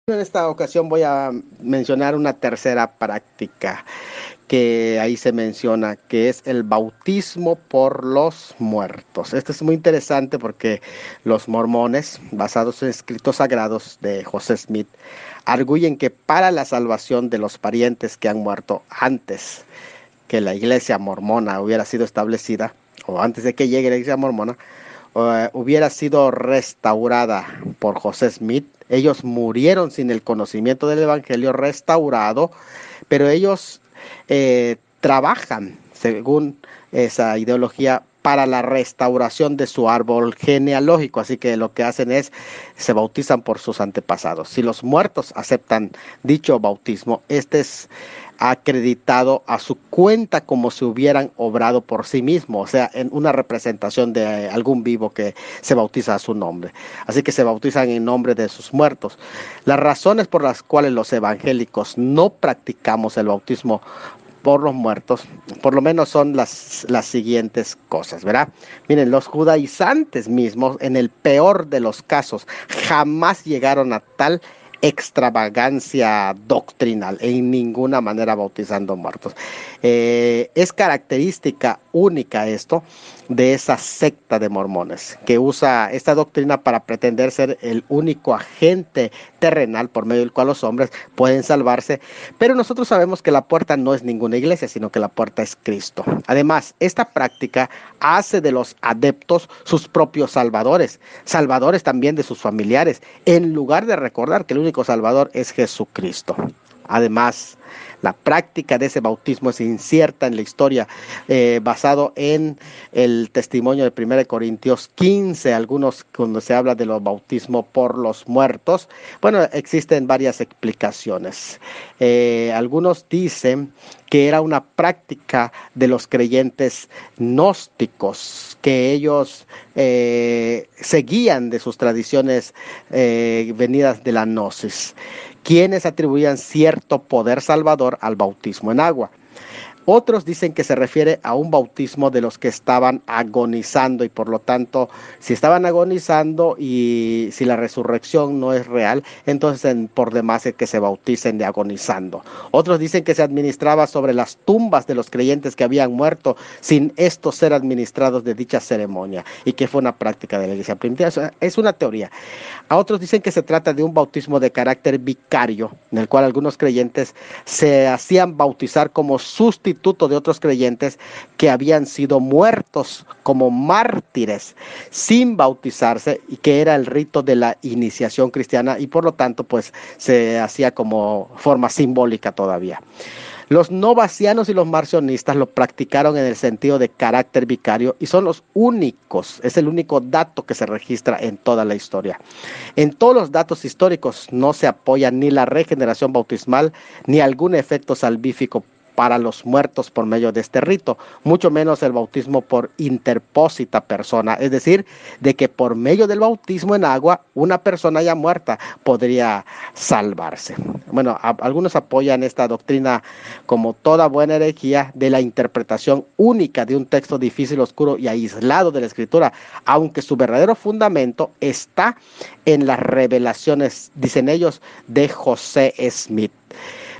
En esta ocasión voy a mencionar una tercera práctica que ahí se menciona, que es el bautismo por los muertos. Esto es muy interesante porque los mormones, basados en escritos sagrados de José Smith, arguyen que para la salvación de los parientes que han muerto antes que la iglesia mormona hubiera sido establecida, o antes de que llegue la iglesia mormona, hubiera sido restaurada por José Smith. Ellos murieron sin el conocimiento del Evangelio restaurado, pero ellos trabajan según esa ideología para la restauración de su árbol genealógico, así que lo que hacen es se bautizan por sus antepasados. Si los muertos aceptan dicho bautismo, este es acreditado a su cuenta como si hubieran obrado por sí mismos, o sea, en una representación de algún vivo que se bautiza a su nombre. Así que se bautizan en nombre de sus muertos. Las razones por las cuales los evangélicos no practicamos el bautismo por los muertos, por lo menos son las siguientes cosas, ¿verdad? Miren, los judaizantes mismos, en el peor de los casos, jamás llegaron a tal extravagancia doctrinal, en ninguna manera bautizando muertos. Es característica única esto de esa secta de mormones que usa esta doctrina para pretender ser el único agente terrenal por medio del cual los hombres pueden salvarse, pero nosotros sabemos que la puerta no es ninguna iglesia, sino que la puerta es Cristo. Además, esta práctica hace de los adeptos sus propios salvadores, salvadores también de sus familiares, en lugar de recordar que el único salvador es Jesucristo. Además, la práctica de ese bautismo es incierta en la historia, basado en el testimonio de 1 Corintios 15, algunos cuando se habla de los bautismos por los muertos. Bueno, existen varias explicaciones. Algunos dicen que era una práctica de los creyentes gnósticos, que ellos seguían de sus tradiciones venidas de la gnosis, quienes atribuían cierto poder salvador al bautismo en agua. Otros dicen que se refiere a un bautismo de los que estaban agonizando y por lo tanto, si estaban agonizando y si la resurrección no es real, entonces por demás es que se bauticen de agonizando. Otros dicen que se administraba sobre las tumbas de los creyentes que habían muerto sin estos ser administrados de dicha ceremonia y que fue una práctica de la iglesia primitiva. Es una teoría. A otros dicen que se trata de un bautismo de carácter vicario, en el cual algunos creyentes se hacían bautizar como sustituto de otros creyentes que habían sido muertos como mártires sin bautizarse, y que era el rito de la iniciación cristiana y por lo tanto pues se hacía como forma simbólica todavía. Los novacianos y los marcionistas lo practicaron en el sentido de carácter vicario y son los únicos, es el único dato que se registra en toda la historia. En todos los datos históricos no se apoya ni la regeneración bautismal ni algún efecto salvífico para los muertos por medio de este rito, mucho menos el bautismo por interpósita persona, es decir, de que por medio del bautismo en agua una persona ya muerta podría salvarse. Bueno, algunos apoyan esta doctrina como toda buena herejía de la interpretación única de un texto difícil, oscuro y aislado de la Escritura, aunque su verdadero fundamento está en las revelaciones, dicen ellos, de José Smith.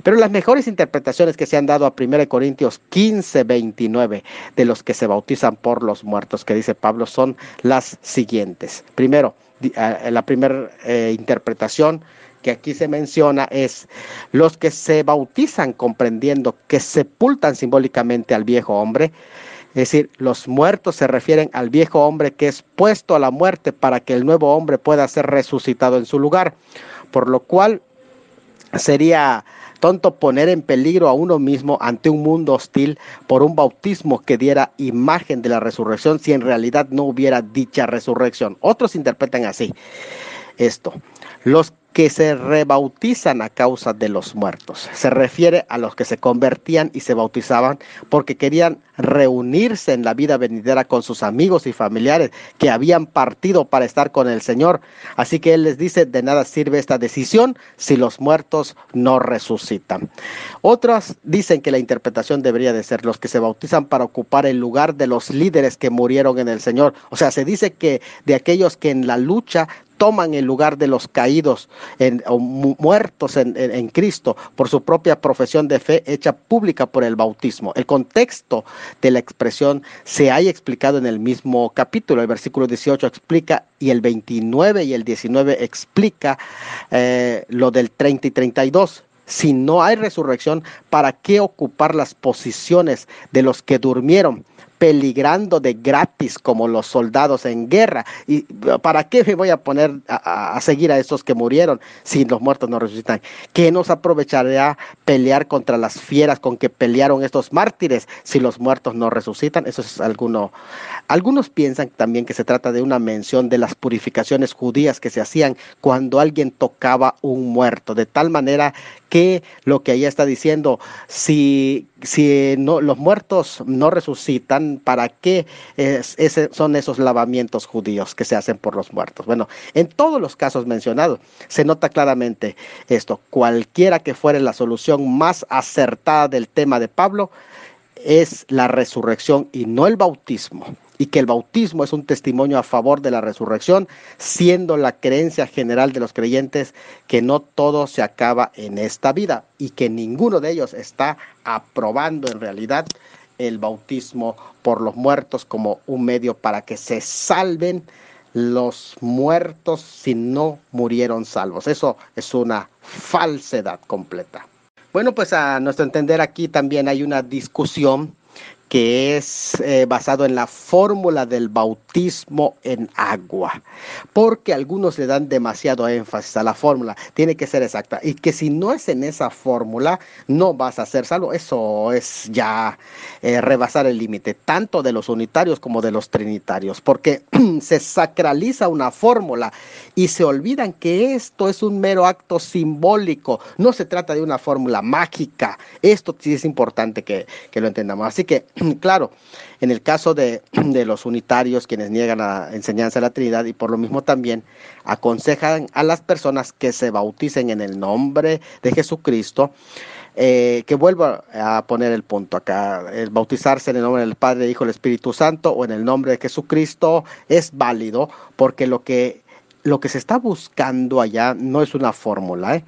Pero las mejores interpretaciones que se han dado a 1 Corintios 15, 29, de los que se bautizan por los muertos, que dice Pablo, son las siguientes. Primero, la primera interpretación que aquí se menciona es los que se bautizan comprendiendo que sepultan simbólicamente al viejo hombre. Es decir, los muertos se refieren al viejo hombre que es puesto a la muerte para que el nuevo hombre pueda ser resucitado en su lugar, por lo cual sería tonto poner en peligro a uno mismo ante un mundo hostil por un bautismo que diera imagen de la resurrección si en realidad no hubiera dicha resurrección. Otros interpretan así esto. Los que se rebautizan a causa de los muertos. Se refiere a los que se convertían y se bautizaban porque querían reunirse en la vida venidera con sus amigos y familiares que habían partido para estar con el Señor. Así que Él les dice, de nada sirve esta decisión si los muertos no resucitan. Otros dicen que la interpretación debería de ser los que se bautizan para ocupar el lugar de los líderes que murieron en el Señor. O sea, se dice que de aquellos que en la lucha toman el lugar de los caídos o muertos en Cristo por su propia profesión de fe hecha pública por el bautismo. El contexto de la expresión se haya explicado en el mismo capítulo. El versículo 18 explica, y el 29 y el 19 explica lo del 30 y 32. Si no hay resurrección, ¿para qué ocupar las posiciones de los que durmieron, peligrando de gratis como los soldados en guerra? ¿Y para qué me voy a poner a seguir a esos que murieron si los muertos no resucitan? ¿Qué nos aprovechará pelear contra las fieras con que pelearon estos mártires si los muertos no resucitan? Eso es alguno. Algunos piensan también que se trata de una mención de las purificaciones judías que se hacían cuando alguien tocaba un muerto, de tal manera que lo que ahí está diciendo, si no, los muertos no resucitan, ¿para qué son esos lavamientos judíos que se hacen por los muertos? Bueno, en todos los casos mencionados se nota claramente esto. Cualquiera que fuere la solución más acertada del tema de Pablo, es la resurrección y no el bautismo, y que el bautismo es un testimonio a favor de la resurrección, siendo la creencia general de los creyentes que no todo se acaba en esta vida y que ninguno de ellos está aprobando en realidad el bautismo por los muertos como un medio para que se salven los muertos si no murieron salvos. Eso es una falsedad completa. Bueno, pues a nuestro entender aquí también hay una discusión que es basado en la fórmula del bautismo en agua, porque algunos le dan demasiado énfasis a la fórmula, tiene que ser exacta, y que si no es en esa fórmula, no vas a ser salvo. Eso es ya rebasar el límite, tanto de los unitarios como de los trinitarios, porque se sacraliza una fórmula y se olvidan que esto es un mero acto simbólico, no se trata de una fórmula mágica. Esto sí es importante que lo entendamos. Así que, claro, en el caso de los unitarios, quienes niegan la enseñanza de la Trinidad, y por lo mismo también aconsejan a las personas que se bauticen en el nombre de Jesucristo, que vuelvo a poner el punto acá, el bautizarse en el nombre del Padre, Hijo y el Espíritu Santo o en el nombre de Jesucristo es válido, porque lo que se está buscando allá no es una fórmula,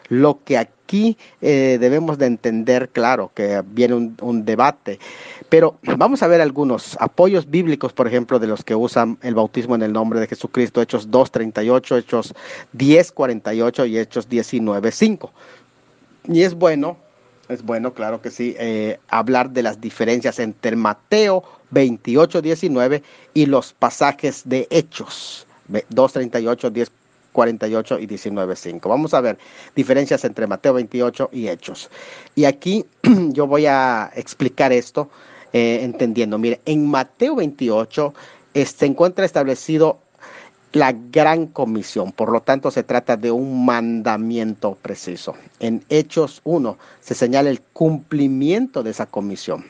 Lo que aquí debemos de entender, claro, que viene un debate, pero vamos a ver algunos apoyos bíblicos, por ejemplo, de los que usan el bautismo en el nombre de Jesucristo, Hechos 2:38, Hechos 10:48 y Hechos 19:5. Y es bueno, claro que sí, hablar de las diferencias entre Mateo 28:19 y los pasajes de Hechos 2:38, 10:48 y 19:5. Vamos a ver diferencias entre Mateo 28 y Hechos. Y aquí yo voy a explicar esto entendiendo. Mire, en Mateo 28 se encuentra establecido la gran comisión, por lo tanto se trata de un mandamiento preciso. En Hechos 1 se señala el cumplimiento de esa comisión.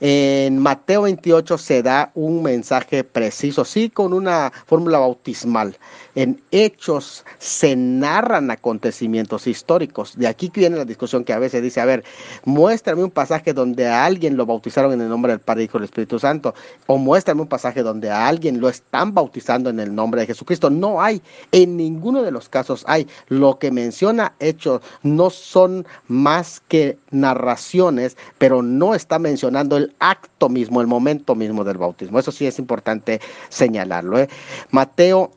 En Mateo 28 se da un mensaje preciso, sí, con una fórmula bautismal. En Hechos se narran acontecimientos históricos. De aquí viene la discusión que a veces dice, a ver, muéstrame un pasaje donde a alguien lo bautizaron en el nombre del Padre, Hijo y del Espíritu Santo, o muéstrame un pasaje donde a alguien lo están bautizando en el nombre de Jesucristo. No hay, en ninguno de los casos hay. Lo que menciona Hechos no son más que narraciones, pero no está mencionando el acto mismo, el momento mismo del bautismo. Eso sí es importante señalarlo. Mateo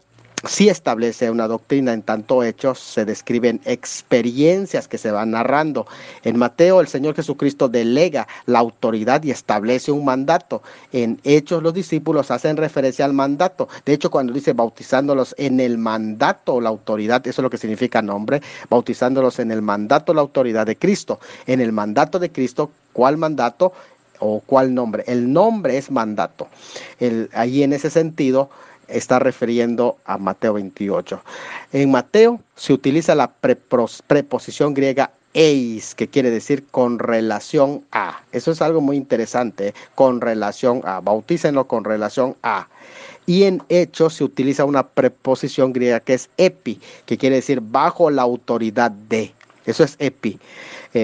sí establece una doctrina, en tanto Hechos se describen experiencias que se van narrando. En Mateo el Señor Jesucristo delega la autoridad y establece un mandato. En Hechos los discípulos hacen referencia al mandato. De hecho, cuando dice bautizándolos en el mandato, la autoridad, eso es lo que significa nombre, bautizándolos en el mandato, la autoridad de Cristo. En el mandato de Cristo, ¿cuál mandato? ¿O cuál nombre? El nombre es mandato. Ahí en ese sentido está refiriendo a Mateo 28. En Mateo se utiliza la preposición griega eis, que quiere decir con relación a. Eso es algo muy interesante, con relación a. Bautícenlo con relación a. Y en Hechos se utiliza una preposición griega que es epi, que quiere decir bajo la autoridad de. Eso es epi.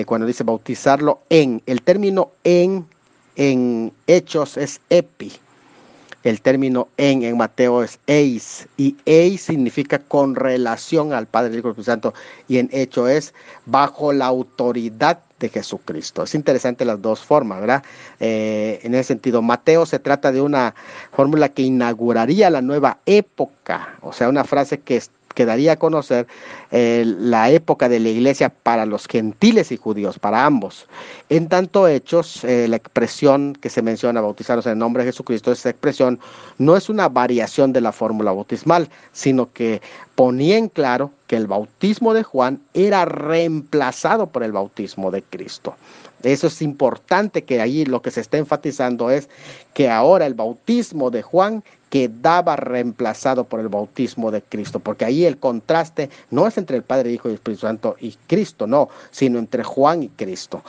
Cuando dice bautizarlo en, el término en Hechos es epi. El término en Mateo es eis, y eis significa con relación al Padre, el Hijo y el Espíritu Santo, y en hecho es bajo la autoridad de Jesucristo. Es interesante las dos formas, ¿verdad? En ese sentido, Mateo se trata de una fórmula que inauguraría la nueva época, o sea, una frase que daría a conocer la época de la iglesia para los gentiles y judíos, para ambos. En tanto Hechos, la expresión que se menciona, bautizados en el nombre de Jesucristo, esa expresión no es una variación de la fórmula bautismal, sino que ponía en claro que el bautismo de Juan era reemplazado por el bautismo de Cristo. Eso es importante, que ahí lo que se está enfatizando es que ahora el bautismo de Juan quedaba reemplazado por el bautismo de Cristo, porque ahí el contraste no es entre el Padre, Hijo y Espíritu Santo y Cristo, no, sino entre Juan y Cristo.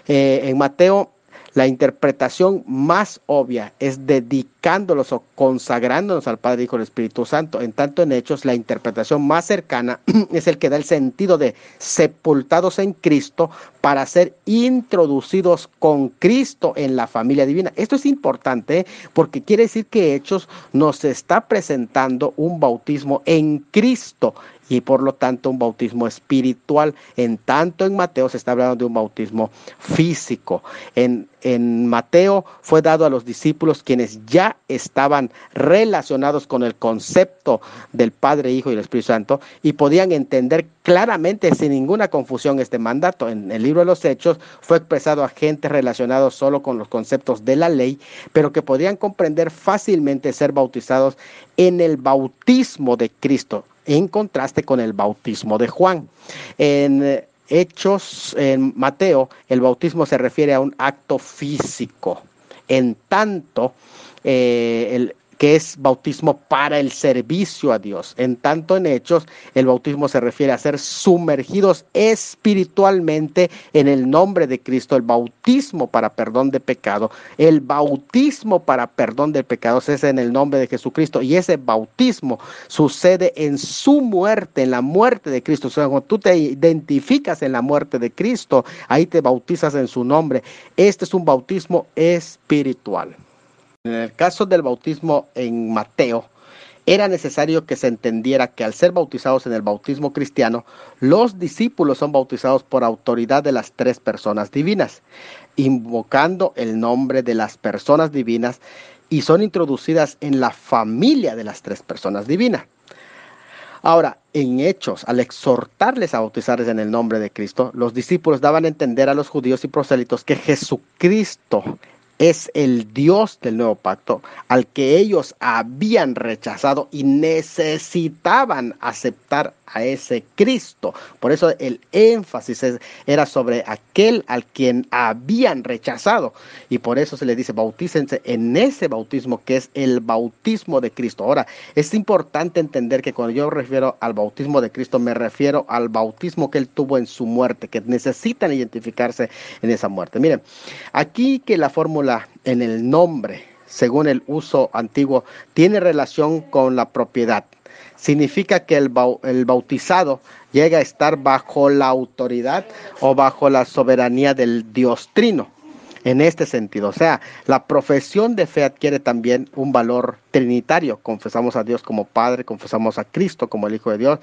En Mateo, la interpretación más obvia es dedicándolos o consagrándonos al Padre, Hijo y Espíritu Santo. En tanto en Hechos, la interpretación más cercana es el que da el sentido de sepultados en Cristo para ser introducidos con Cristo en la familia divina. Esto es importante, porque quiere decir que Hechos nos está presentando un bautismo en Cristo y por lo tanto un bautismo espiritual. En tanto en Mateo se está hablando de un bautismo físico. En Mateo fue dado a los discípulos quienes ya estaban relacionados con el concepto del Padre, Hijo y el Espíritu Santo y podían entender claramente sin ninguna confusión este mandato. En el libro de los Hechos fue expresado a gente relacionados solo con los conceptos de la ley, pero que podían comprender fácilmente ser bautizados en el bautismo de Cristo, en contraste con el bautismo de Juan. En Hechos, en Mateo, el bautismo se refiere a un acto físico, en tanto que es bautismo para el servicio a Dios. En tanto en Hechos, el bautismo se refiere a ser sumergidos espiritualmente en el nombre de Cristo, el bautismo para perdón de pecado. El bautismo para perdón de pecados es en el nombre de Jesucristo, y ese bautismo sucede en su muerte, en la muerte de Cristo. O sea, cuando tú te identificas en la muerte de Cristo, ahí te bautizas en su nombre. Este es un bautismo espiritual. En el caso del bautismo en Mateo, era necesario que se entendiera que al ser bautizados en el bautismo cristiano, los discípulos son bautizados por autoridad de las tres personas divinas, invocando el nombre de las personas divinas, y son introducidas en la familia de las tres personas divinas. Ahora, en Hechos, al exhortarles a bautizarles en el nombre de Cristo, los discípulos daban a entender a los judíos y prosélitos que Jesucristo es el Dios del nuevo pacto, al que ellos habían rechazado y necesitaban aceptar a ese Cristo. Por eso el énfasis era sobre aquel al quien habían rechazado, y por eso se les dice bautícense en ese bautismo que es el bautismo de Cristo. Ahora, es importante entender que cuando yo refiero al bautismo de Cristo, me refiero al bautismo que él tuvo en su muerte, que necesitan identificarse en esa muerte. Miren, aquí que la fórmula en el nombre, según el uso antiguo, tiene relación con la propiedad. Significa que el bautizado llega a estar bajo la autoridad o bajo la soberanía del Dios Trino. En este sentido, o sea, la profesión de fe adquiere también un valor trinitario. Confesamos a Dios como Padre, confesamos a Cristo como el Hijo de Dios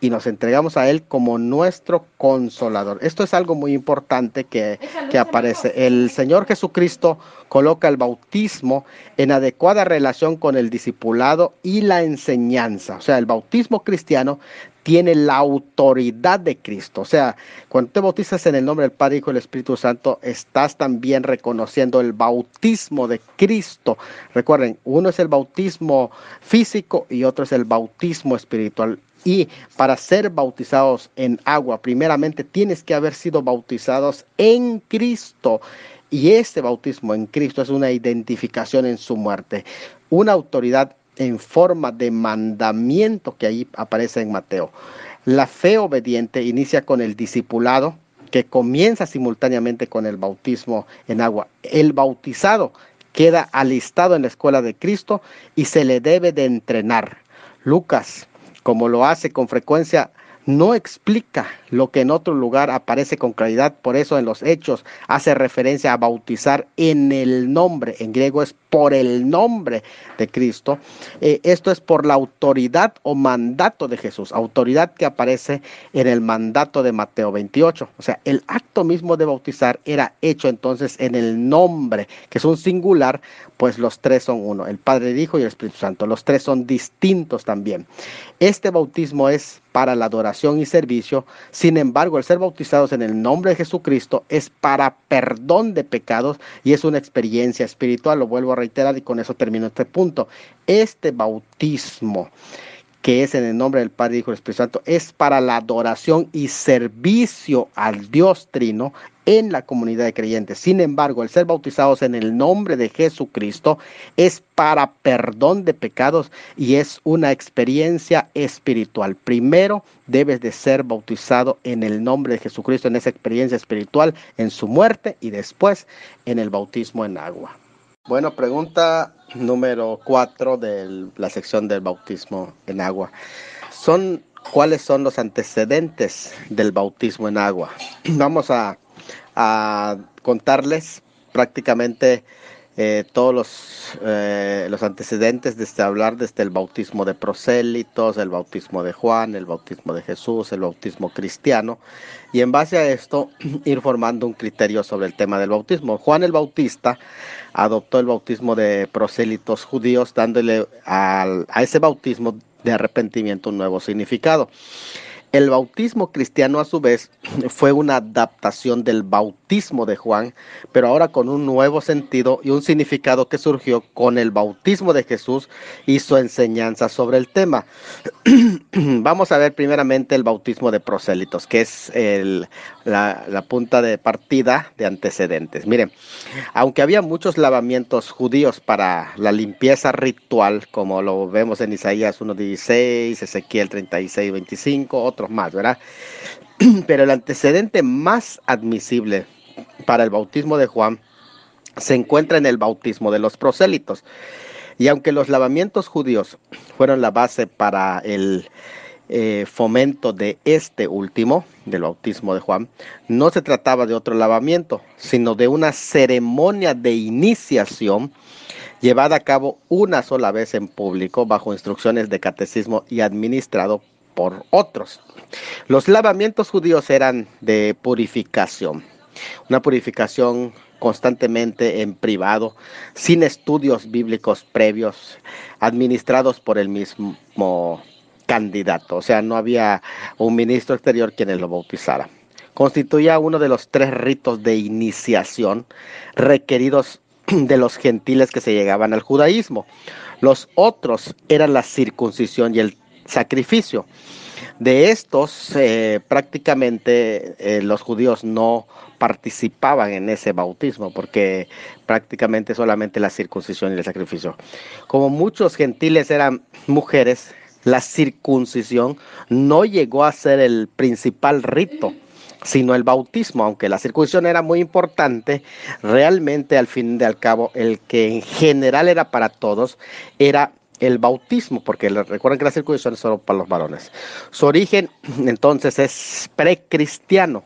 y nos entregamos a Él como nuestro Consolador. Esto es algo muy importante que aparece. El Señor Jesucristo coloca el bautismo en adecuada relación con el discipulado y la enseñanza. O sea, el bautismo cristiano tiene la autoridad de Cristo. O sea, cuando te bautizas en el nombre del Padre, Hijo y el Espíritu Santo, estás también reconociendo el bautismo de Cristo. Recuerden, uno es el bautismo físico y otro es el bautismo espiritual. Y para ser bautizados en agua, primeramente tienes que haber sido bautizados en Cristo. Y este bautismo en Cristo es una identificación en su muerte, una autoridad en forma de mandamiento que ahí aparece en Mateo. La fe obediente inicia con el discipulado, que comienza simultáneamente con el bautismo en agua. El bautizado queda alistado en la escuela de Cristo y se le debe de entrenar. Lucas, como lo hace con frecuencia, no explica lo que en otro lugar aparece con claridad. Por eso en los Hechos hace referencia a bautizar en el nombre, en griego es por el nombre de Cristo. Esto es por la autoridad o mandato de Jesús, autoridad que aparece en el mandato de Mateo 28. O sea, el acto mismo de bautizar era hecho entonces en el nombre, que es un singular, pues los tres son uno, el Padre, el Hijo y el Espíritu Santo. Los tres son distintos también. Este bautismo es para la adoración y servicio. Sin embargo, el ser bautizados en el nombre de Jesucristo es para perdón de pecados y es una experiencia espiritual. Lo vuelvo a reiterar y con eso termino este punto. Este bautismo, que es en el nombre del Padre, Hijo y Espíritu Santo, es para la adoración y servicio al Dios Trino en la comunidad de creyentes. Sin embargo, el ser bautizados en el nombre de Jesucristo es para perdón de pecados y es una experiencia espiritual. Primero debes de ser bautizado en el nombre de Jesucristo, en esa experiencia espiritual, en su muerte y después en el bautismo en agua. Bueno, pregunta número 4 de la sección del bautismo en agua. ¿Cuáles son los antecedentes del bautismo en agua? Vamos a contarles prácticamente todos los antecedentes desde hablar desde el bautismo de prosélitos, el bautismo de Juan, el bautismo de Jesús, el bautismo cristiano, y en base a esto ir formando un criterio sobre el tema del bautismo. Juan el Bautista adoptó el bautismo de prosélitos judíos, dándole a ese bautismo de arrepentimiento un nuevo significado. El bautismo cristiano, a su vez, fue una adaptación del bautismo de Juan, pero ahora con un nuevo sentido y un significado que surgió con el bautismo de Jesús y su enseñanza sobre el tema. Vamos a ver primeramente el bautismo de prosélitos, que es la punta de partida de antecedentes. Miren, aunque había muchos lavamientos judíos para la limpieza ritual, como lo vemos en Isaías 1:16, Ezequiel 36:25, otros más, ¿verdad? Pero el antecedente más admisible para el bautismo de Juan se encuentra en el bautismo de los prosélitos. Y aunque los lavamientos judíos fueron la base para el fomento de este último, del bautismo de Juan, no se trataba de otro lavamiento, sino de una ceremonia de iniciación llevada a cabo una sola vez en público, bajo instrucciones de catecismo y administrado por otros. Los lavamientos judíos eran de purificación, una purificación constantemente en privado, sin estudios bíblicos previos, administrados por el mismo candidato. O sea, no había un ministro exterior quien lo bautizara. Constituía uno de los 3 ritos de iniciación requeridos de los gentiles que se llegaban al judaísmo. Los otros eran la circuncisión y el sacrificio. De estos, prácticamente los judíos no participaban en ese bautismo, porque prácticamente solamente la circuncisión y el sacrificio. Como muchos gentiles eran mujeres, la circuncisión no llegó a ser el principal rito, sino el bautismo. Aunque la circuncisión era muy importante, realmente al fin y al cabo el que en general era para todos era el bautismo, porque recuerden que la circuncisión es solo para los varones. Su origen entonces es precristiano.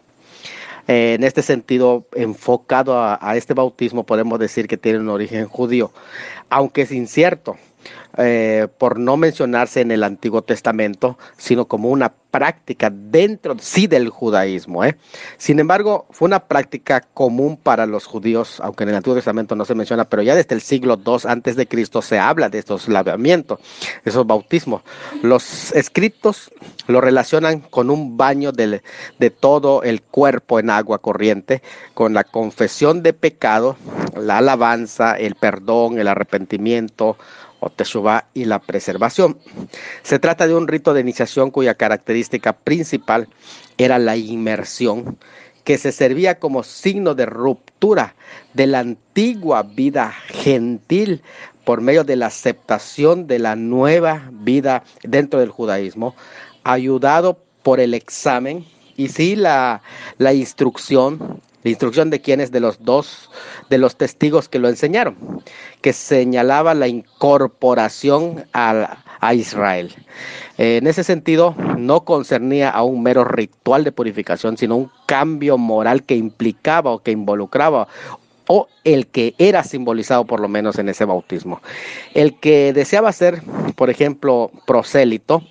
En este sentido, enfocado a este bautismo, podemos decir que tiene un origen judío, aunque es incierto, por no mencionarse en el Antiguo Testamento, sino como una práctica dentro sí del judaísmo. Sin embargo, fue una práctica común para los judíos, aunque en el Antiguo Testamento no se menciona, pero ya desde el siglo II antes de Cristo se habla de estos lavamientos, esos bautismos. Los escritos lo relacionan con un baño de todo el cuerpo en agua corriente, con la confesión de pecado, la alabanza, el perdón, el arrepentimiento, o teshuvá, y la preservación. Se trata de un rito de iniciación cuya característica principal era la inmersión, que se servía como signo de ruptura de la antigua vida gentil por medio de la aceptación de la nueva vida dentro del judaísmo, ayudado por el examen y sí la instrucción La instrucción de quién es de los dos, de los testigos que lo enseñaron, que señalaba la incorporación a Israel. En ese sentido, no concernía a un mero ritual de purificación, sino un cambio moral que implicaba o que involucraba o el que era simbolizado por lo menos en ese bautismo. El que deseaba ser, por ejemplo, prosélito,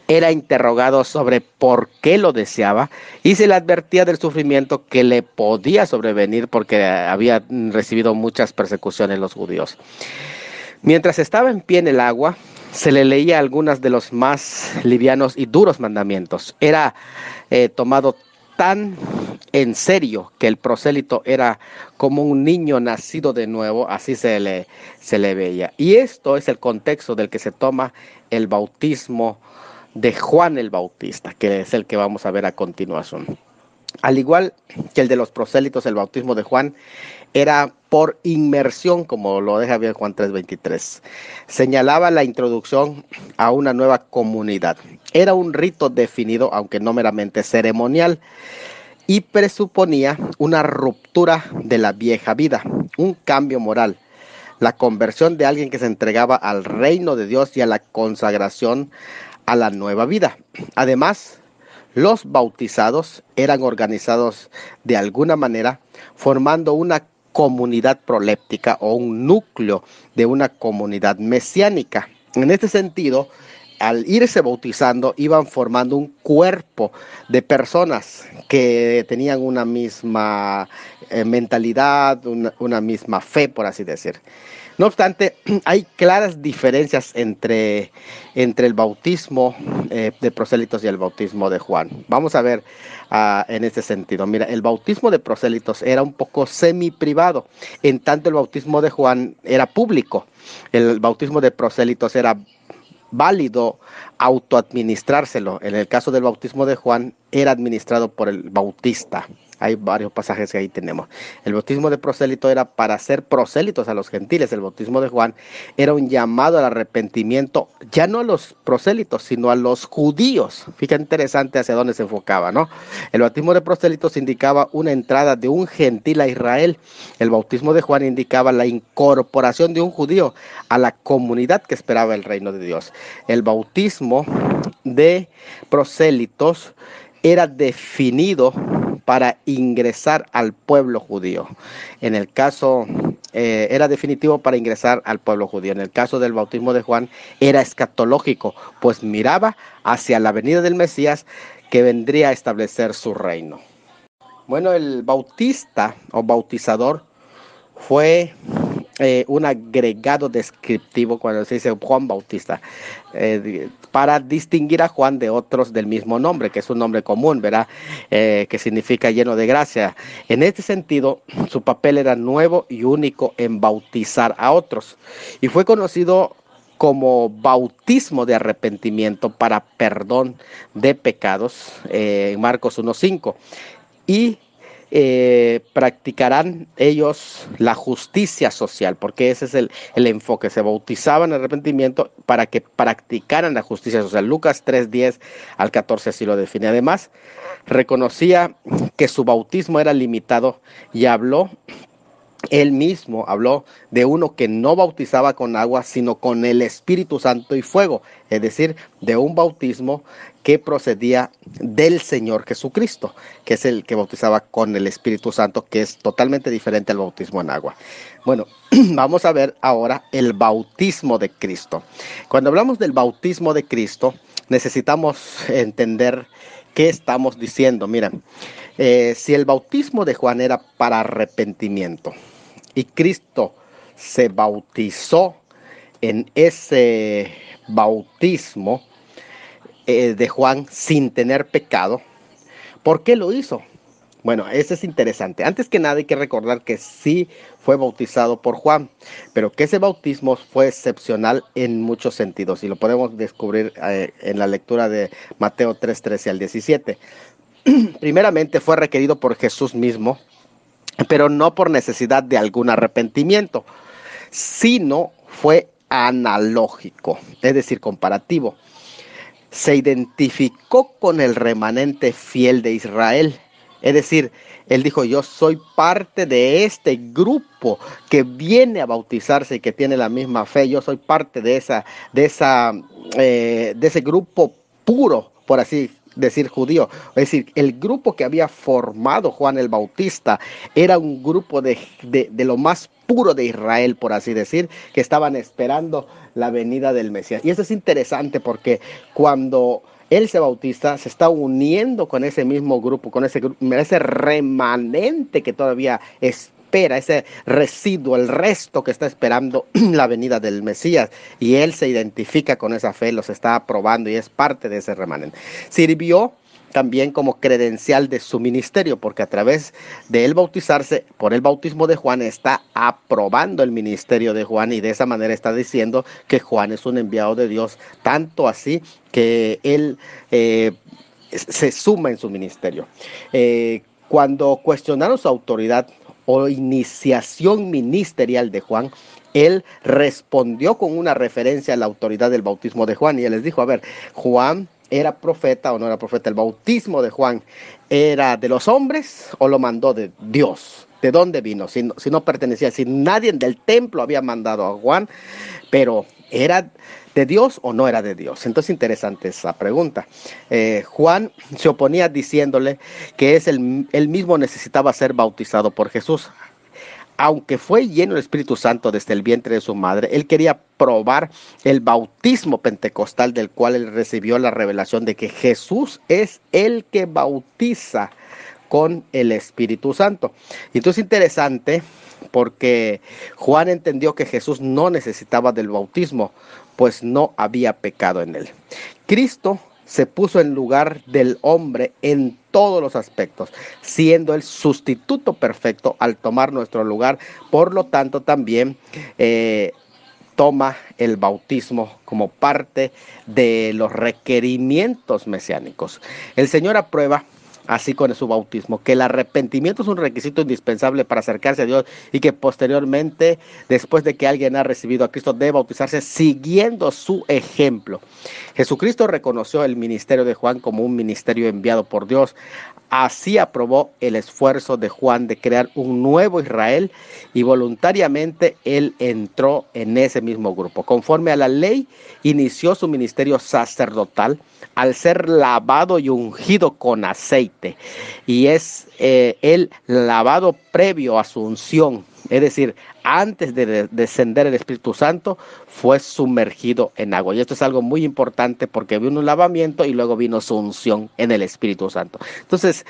era interrogado sobre por qué lo deseaba y se le advertía del sufrimiento que le podía sobrevenir porque había recibido muchas persecuciones los judíos. Mientras estaba en pie en el agua, se le leía algunos de los más livianos y duros mandamientos. Era tomado tan en serio que el prosélito era como un niño nacido de nuevo, así se le veía. Y esto es el contexto del que se toma el bautismo de Juan el Bautista, que es el que vamos a ver a continuación. Al igual que el de los prosélitos, el bautismo de Juan era por inmersión, como lo deja ver Juan 3:23. Señalaba la introducción a una nueva comunidad. Era un rito definido, aunque no meramente ceremonial, y presuponía una ruptura de la vieja vida, un cambio moral, la conversión de alguien que se entregaba al reino de Dios y a la consagración a la nueva vida. Además, los bautizados eran organizados de alguna manera, formando una comunidad proléptica o un núcleo de una comunidad mesiánica. En este sentido, al irse bautizando, iban formando un cuerpo de personas que tenían una misma mentalidad, una misma fe, por así decir. No obstante, hay claras diferencias entre el bautismo de prosélitos y el bautismo de Juan. Vamos a ver en este sentido. Mira, el bautismo de prosélitos era un poco semi-privado, en tanto el bautismo de Juan era público. El bautismo de prosélitos era válido autoadministrárselo. En el caso del bautismo de Juan, era administrado por el bautista. Hay varios pasajes que ahí tenemos. El bautismo de prosélito era para ser prosélitos a los gentiles. El bautismo de Juan era un llamado al arrepentimiento, ya no a los prosélitos, sino a los judíos. Fíjate interesante hacia dónde se enfocaba, ¿no? El bautismo de prosélitos indicaba una entrada de un gentil a Israel. El bautismo de Juan indicaba la incorporación de un judío a la comunidad que esperaba el reino de Dios. El bautismo de prosélitos era definido para ingresar al pueblo judío. En el caso, era definitivo para ingresar al pueblo judío. En el caso del bautismo de Juan, era escatológico, pues miraba hacia la venida del Mesías que vendría a establecer su reino. Bueno, el bautista o bautizador fue un agregado descriptivo cuando se dice Juan Bautista, para distinguir a Juan de otros del mismo nombre, que es un nombre común, ¿verdad? Que significa lleno de gracia. En este sentido, su papel era nuevo y único en bautizar a otros, y fue conocido como bautismo de arrepentimiento para perdón de pecados, en Marcos 1:5, y practicarán ellos la justicia social, porque ese es el enfoque. Se bautizaban en arrepentimiento para que practicaran la justicia social. Lucas 3:10 al 14 así lo define. Además, reconocía que su bautismo era limitado y él mismo habló de uno que no bautizaba con agua, sino con el Espíritu Santo y fuego, es decir, de un bautismo que procedía del Señor Jesucristo, que es el que bautizaba con el Espíritu Santo, que es totalmente diferente al bautismo en agua. Bueno, vamos a ver ahora el bautismo de Cristo. Cuando hablamos del bautismo de Cristo, necesitamos entender qué estamos diciendo. Miren, si el bautismo de Juan era para arrepentimiento y Cristo se bautizó en ese bautismo de Juan sin tener pecado, ¿por qué lo hizo? Bueno, eso es interesante. Antes que nada hay que recordar que sí fue bautizado por Juan, pero que ese bautismo fue excepcional en muchos sentidos y lo podemos descubrir en la lectura de Mateo 3:13 al 17. Primeramente fue requerido por Jesús mismo, pero no por necesidad de algún arrepentimiento, sino fue analógico, es decir, comparativo. Se identificó con el remanente fiel de Israel, Es decir, él dijo, yo soy parte de este grupo que viene a bautizarse y que tiene la misma fe. Yo soy parte de ese grupo puro, por así decir, judío. Es decir, el grupo que había formado Juan el Bautista era un grupo de lo más puro de Israel, por así decir, que estaban esperando la venida del Mesías. Y eso es interesante porque cuando él se bautiza, se está uniendo con ese mismo grupo, con ese remanente que todavía espera, ese residuo, el resto que está esperando la venida del Mesías. Y él se identifica con esa fe, los está aprobando y es parte de ese remanente. Sirvió también como credencial de su ministerio, porque a través de él bautizarse, por el bautismo de Juan, está aprobando el ministerio de Juan y de esa manera está diciendo que Juan es un enviado de Dios, tanto así que él se suma en su ministerio. Cuando cuestionaron su autoridad o iniciación ministerial de Juan, él respondió con una referencia a la autoridad del bautismo de Juan y él les dijo, a ver, Juan ¿era profeta o no era profeta? ¿El bautismo de Juan era de los hombres o lo mandó de Dios? ¿De dónde vino? Si no pertenecía, si nadie del templo había mandado a Juan, pero ¿era de Dios o no era de Dios? Entonces, interesante esa pregunta. Juan se oponía diciéndole que él mismo necesitaba ser bautizado por Jesús. Aunque fue lleno del Espíritu Santo desde el vientre de su madre, él quería probar el bautismo pentecostal del cual él recibió la revelación de que Jesús es el que bautiza con el Espíritu Santo. Y entonces es interesante porque Juan entendió que Jesús no necesitaba del bautismo, pues no había pecado en él. Cristo se puso en lugar del hombre en todos los aspectos, siendo el sustituto perfecto al tomar nuestro lugar. Por lo tanto, también toma el bautismo como parte de los requerimientos mesiánicos. El Señor aprueba así con su bautismo, que el arrepentimiento es un requisito indispensable para acercarse a Dios y que posteriormente, después de que alguien ha recibido a Cristo, debe bautizarse siguiendo su ejemplo. Jesucristo reconoció el ministerio de Juan como un ministerio enviado por Dios. Así aprobó el esfuerzo de Juan de crear un nuevo Israel y voluntariamente él entró en ese mismo grupo. Conforme a la ley, inició su ministerio sacerdotal al ser lavado y ungido con aceite. Y es el lavado previo a su unción. Es decir, antes de descender el Espíritu Santo, fue sumergido en agua. Y esto es algo muy importante porque vino un lavamiento y luego vino su unción en el Espíritu Santo. Entonces,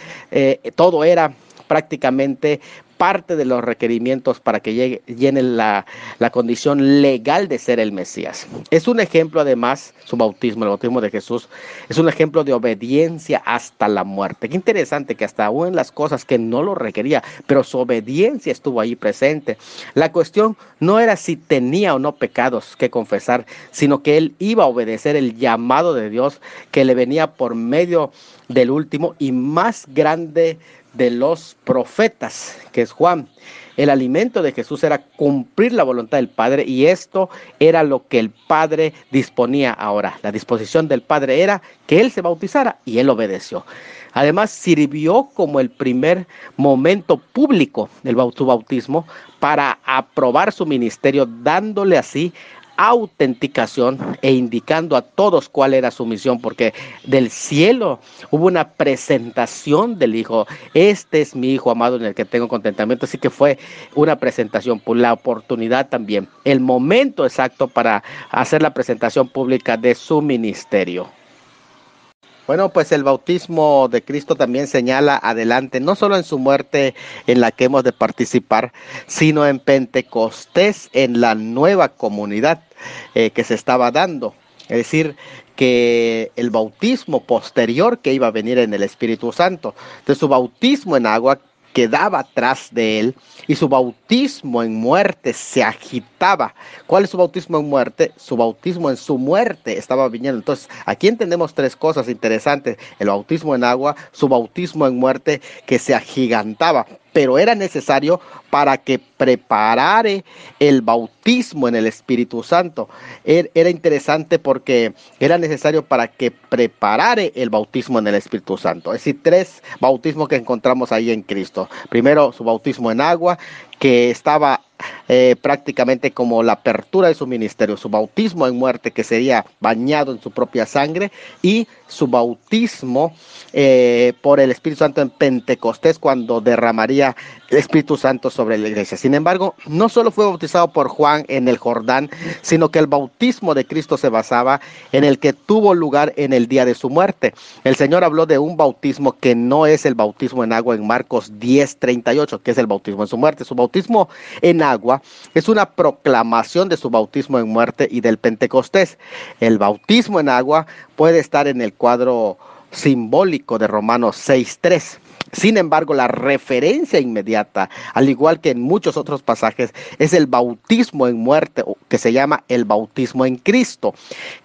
todo era prácticamente parte de los requerimientos para que llene la condición legal de ser el Mesías. Es un ejemplo, además, su bautismo, el bautismo de Jesús, es un ejemplo de obediencia hasta la muerte. Qué interesante que hasta aún en las cosas que no lo requería, pero su obediencia estuvo ahí presente. La cuestión no era si tenía o no pecados que confesar, sino que él iba a obedecer el llamado de Dios que le venía por medio del último y más grande de los profetas, que es Juan. El alimento de Jesús era cumplir la voluntad del Padre y esto era lo que el Padre disponía ahora. La disposición del Padre era que él se bautizara y él obedeció. Además, sirvió como el primer momento público del bautismo para aprobar su ministerio, dándole así autenticación e indicando a todos cuál era su misión, porque del cielo hubo una presentación del Hijo. Este es mi Hijo amado en el que tengo contentamiento. Así que fue una presentación, por la oportunidad también, el momento exacto para hacer la presentación pública de su ministerio. Bueno, pues el bautismo de Cristo también señala adelante, no solo en su muerte en la que hemos de participar, sino Pentecostés, en la nueva comunidad que se estaba dando. Es decir, que el bautismo posterior que iba a venir en el Espíritu Santo. Entonces su bautismo en agua quedaba atrás de él y su bautismo en muerte se agitaba. ¿Cuál es su bautismo en muerte? Su bautismo en su muerte estaba viniendo. Entonces, aquí entendemos tres cosas interesantes: el bautismo en agua, su bautismo en muerte que se agigantaba. pero era necesario para que preparare el bautismo en el Espíritu Santo. Era interesante porque era necesario para que preparare el bautismo en el Espíritu Santo. Es decir, tres bautismos que encontramos ahí en Cristo. Primero, su bautismo en agua, que estaba prácticamente como la apertura de su ministerio, su bautismo en muerte, que sería bañado en su propia sangre, y su bautismo por el Espíritu Santo en Pentecostés, cuando derramaría el Espíritu Santo sobre la iglesia. Sin embargo, no solo fue bautizado por Juan en el Jordán, sino que el bautismo de Cristo se basaba en el que tuvo lugar en el día de su muerte. El Señor habló de un bautismo que no es el bautismo en agua en Marcos 10:38, que es el bautismo en su muerte. Su bautismo en agua es una proclamación de su bautismo en muerte y del Pentecostés. El bautismo en agua puede estar en el cuadro simbólico de Romanos 6:3. Sin embargo, la referencia inmediata, al igual que en muchos otros pasajes, es el bautismo en muerte, que se llama el bautismo en Cristo.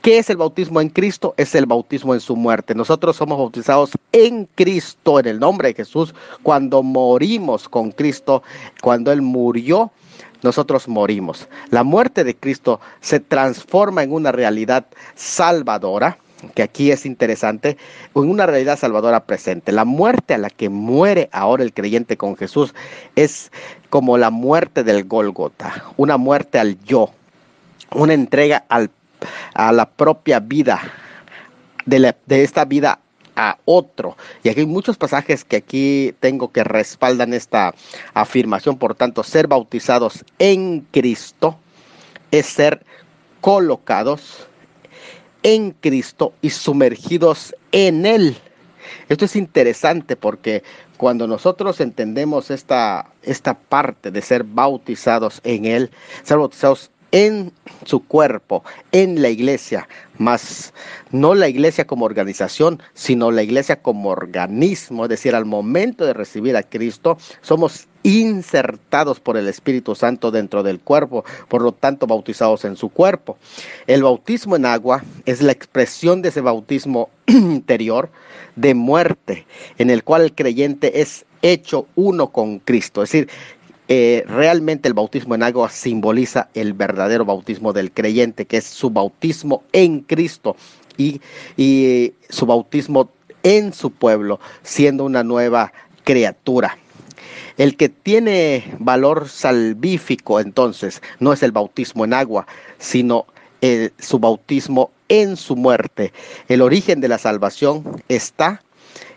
¿Qué es el bautismo en Cristo? Es el bautismo en su muerte. Nosotros somos bautizados en Cristo, en el nombre de Jesús, cuando morimos con Cristo, cuando Él murió. Nosotros morimos. La muerte de Cristo se transforma en una realidad salvadora, que aquí es interesante, en una realidad salvadora presente. La muerte a la que muere ahora el creyente con Jesús es como la muerte del Gólgota, una muerte al yo, una entrega a la propia vida, de esta vida a otro. Y aquí hay muchos pasajes que aquí tengo que respaldan esta afirmación. Por tanto, ser bautizados en Cristo es ser colocados en Cristo y sumergidos en Él. Esto es interesante porque cuando nosotros entendemos esta parte de ser bautizados en Él, ser bautizados en su cuerpo, en la iglesia, más no la iglesia como organización, sino la iglesia como organismo, es decir, al momento de recibir a Cristo, somos insertados por el Espíritu Santo dentro del cuerpo, por lo tanto bautizados en su cuerpo. El bautismo en agua es la expresión de ese bautismo interior de muerte, en el cual el creyente es hecho uno con Cristo, es decir, realmente el bautismo en agua simboliza el verdadero bautismo del creyente, que es su bautismo en Cristo y su bautismo en su pueblo, siendo una nueva criatura. El que tiene valor salvífico, entonces, no es el bautismo en agua, sino su bautismo en su muerte. El origen de la salvación está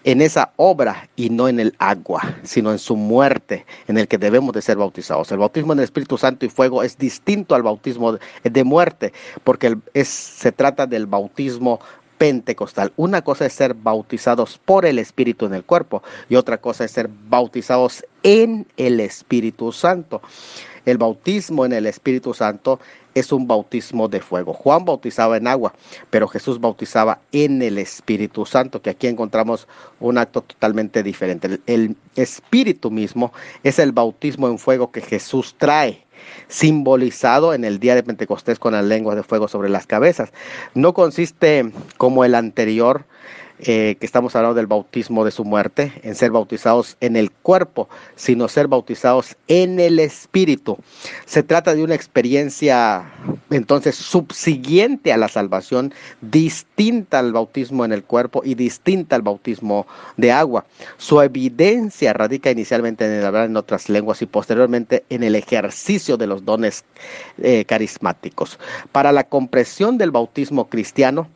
en esa obra y no en el agua, sino en su muerte, en el que debemos de ser bautizados. El bautismo en el Espíritu Santo y fuego es distinto al bautismo de muerte, porque se trata del bautismo pentecostal. Una cosa es ser bautizados por el Espíritu en el cuerpo y otra cosa es ser bautizados en el Espíritu Santo. El bautismo en el Espíritu Santo es un bautismo de fuego. Juan bautizaba en agua, pero Jesús bautizaba en el Espíritu Santo, que aquí encontramos un acto totalmente diferente. El Espíritu mismo es el bautismo en fuego que Jesús trae, simbolizado en el día de Pentecostés con las lenguas de fuego sobre las cabezas. No consiste como el anterior, que estamos hablando del bautismo de su muerte, en ser bautizados en el cuerpo, sino ser bautizados en el Espíritu. Se trata de una experiencia entonces subsiguiente a la salvación, distinta al bautismo en el cuerpo y distinta al bautismo de agua. Su evidencia radica inicialmente en el hablar en otras lenguas y posteriormente en el ejercicio de los dones carismáticos. Para la comprensión del bautismo cristiano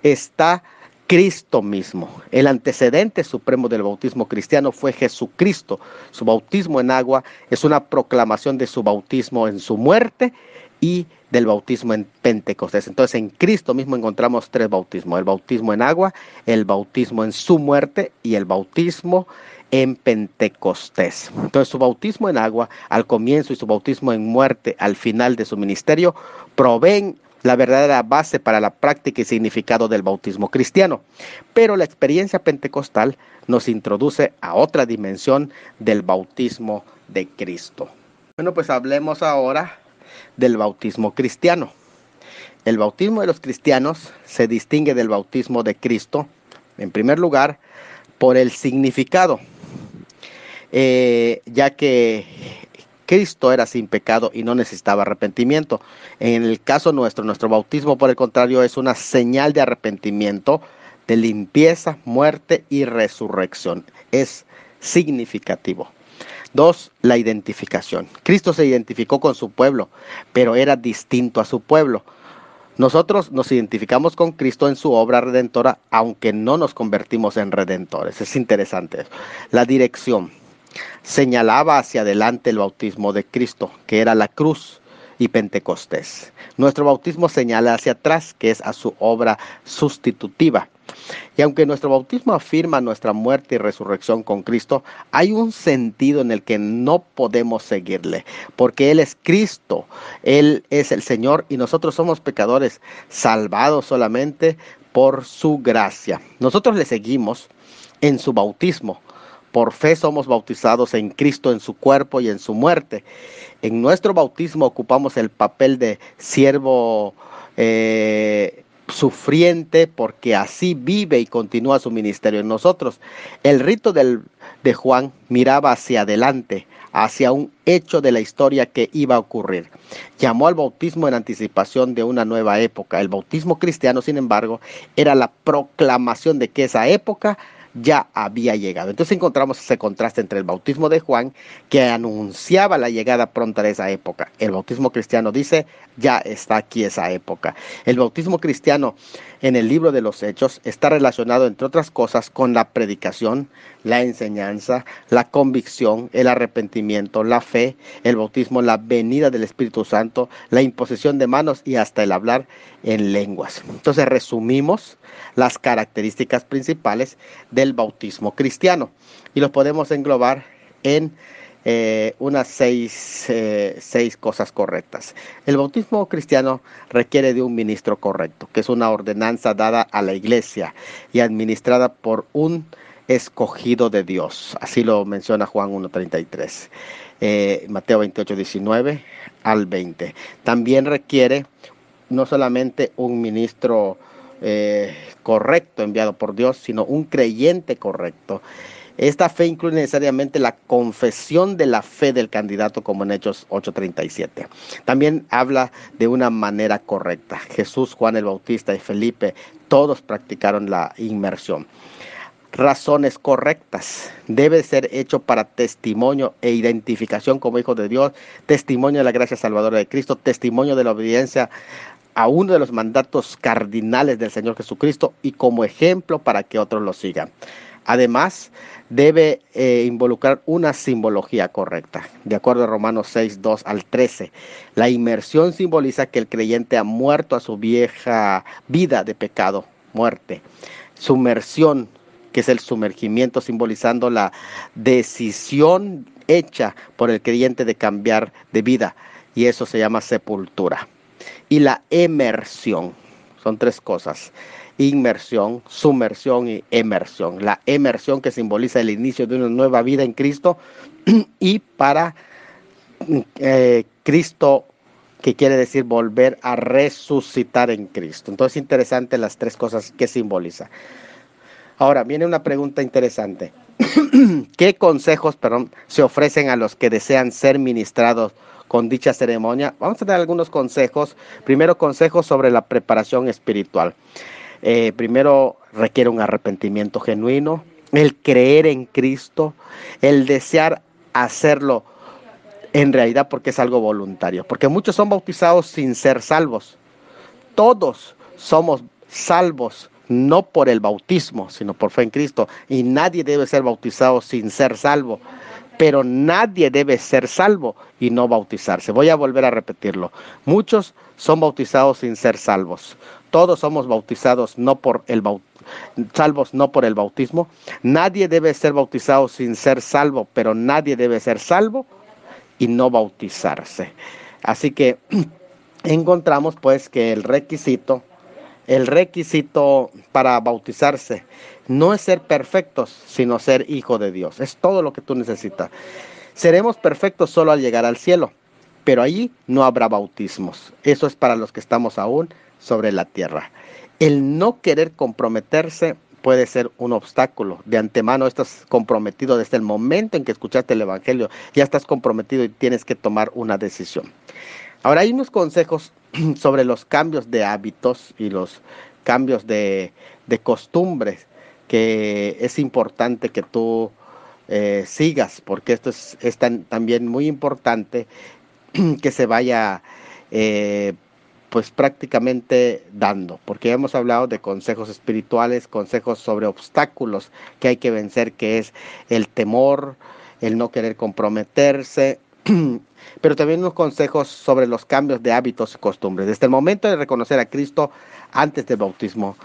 está Cristo mismo. El antecedente supremo del bautismo cristiano fue Jesucristo. Su bautismo en agua es una proclamación de su bautismo en su muerte y del bautismo en Pentecostés. Entonces en Cristo mismo encontramos tres bautismos: el bautismo en agua, el bautismo en su muerte y el bautismo en Pentecostés. Entonces su bautismo en agua al comienzo y su bautismo en muerte al final de su ministerio proveen la verdadera base para la práctica y significado del bautismo cristiano. Pero la experiencia pentecostal nos introduce a otra dimensión del bautismo de Cristo. Bueno, pues hablemos ahora del bautismo cristiano. El bautismo de los cristianos se distingue del bautismo de Cristo, en primer lugar, por el significado. ya que Cristo era sin pecado y no necesitaba arrepentimiento. En el caso nuestro, nuestro bautismo, por el contrario, es una señal de arrepentimiento, de limpieza, muerte y resurrección. Es significativo. 2, la identificación. Cristo se identificó con su pueblo, pero era distinto a su pueblo. Nosotros nos identificamos con Cristo en su obra redentora, aunque no nos convertimos en redentores. Es interesante eso. La dirección señalaba hacia adelante el bautismo de Cristo, que era la cruz y Pentecostés. Nuestro bautismo señala hacia atrás, que es a su obra sustitutiva. Y aunque nuestro bautismo afirma nuestra muerte y resurrección con Cristo, hay un sentido en el que no podemos seguirle, porque Él es Cristo, Él es el Señor y nosotros somos pecadores, salvados solamente por su gracia. Nosotros le seguimos en su bautismo. Por fe somos bautizados en Cristo, en su cuerpo y en su muerte. En nuestro bautismo ocupamos el papel de siervo sufriente, porque así vive y continúa su ministerio en nosotros. El rito de Juan miraba hacia adelante, hacia un hecho de la historia que iba a ocurrir. Llamó al bautismo en anticipación de una nueva época. El bautismo cristiano, sin embargo, era la proclamación de que esa época ya había llegado. Entonces encontramos ese contraste entre el bautismo de Juan, que anunciaba la llegada pronta de esa época. El bautismo cristiano dice, ya está aquí esa época. El bautismo cristiano en el libro de los Hechos está relacionado, entre otras cosas, con la predicación, la enseñanza, la convicción, el arrepentimiento, la fe, el bautismo, la venida del Espíritu Santo, la imposición de manos y hasta el hablar en lenguas. Entonces resumimos las características principales del bautismo cristiano y los podemos englobar en unas seis cosas correctas. El bautismo cristiano requiere de un ministro correcto, que es una ordenanza dada a la iglesia y administrada por un escogido de Dios. Así lo menciona Juan 1:33, Mateo 28:19 al 20. También requiere no solamente un ministro correcto enviado por Dios, sino un creyente correcto. Esta fe incluye necesariamente la confesión de la fe del candidato, como en Hechos 8:37. También habla de una manera correcta. Jesús, Juan el Bautista y Felipe, todos practicaron la inmersión. Razones correctas. Debe ser hecho para testimonio e identificación como hijo de Dios, testimonio de la gracia salvadora de Cristo, testimonio de la obediencia a uno de los mandatos cardinales del Señor Jesucristo y como ejemplo para que otros lo sigan. Además, debe involucrar una simbología correcta. De acuerdo a Romanos 6:2 al 13, la inmersión simboliza que el creyente ha muerto a su vieja vida de pecado, muerte. Sumersión, que es el sumergimiento, simbolizando la decisión hecha por el creyente de cambiar de vida, y eso se llama sepultura. Y la emersión, son tres cosas: inmersión, sumersión y emersión. La emersión, que simboliza el inicio de una nueva vida en Cristo, y para Cristo, que quiere decir volver a resucitar en Cristo. Entonces, interesante las tres cosas que simboliza. Ahora, viene una pregunta interesante. ¿Qué consejos, se ofrecen a los que desean ser ministrados con dicha ceremonia? Vamos a dar algunos consejos. Primero, consejos sobre la preparación espiritual. Primero, requiere un arrepentimiento genuino, el creer en Cristo, el desear hacerlo en realidad porque es algo voluntario. Porque muchos son bautizados sin ser salvos. Todos somos salvos, no por el bautismo, sino por fe en Cristo. Y nadie debe ser bautizado sin ser salvo. Pero nadie debe ser salvo y no bautizarse. Voy a volver a repetirlo. Muchos son bautizados sin ser salvos. Todos somos bautizados salvos no por el bautismo. Nadie debe ser bautizado sin ser salvo, pero nadie debe ser salvo y no bautizarse. Así que encontramos pues que el requisito para bautizarse no es ser perfectos, sino ser hijo de Dios. Es todo lo que tú necesitas. Seremos perfectos solo al llegar al cielo, pero allí no habrá bautismos. Eso es para los que estamos aún sobre la tierra. El no querer comprometerse puede ser un obstáculo. De antemano estás comprometido desde el momento en que escuchaste el Evangelio, ya estás comprometido y tienes que tomar una decisión. Ahora hay unos consejos sobre los cambios de hábitos y los cambios de costumbres que es importante que tú sigas, porque esto es también muy importante que se vaya pues prácticamente dando, porque ya hemos hablado de consejos espirituales, consejos sobre obstáculos que hay que vencer, que es el temor, el no querer comprometerse, pero también unos consejos sobre los cambios de hábitos y costumbres. Desde el momento de reconocer a Cristo antes del bautismo,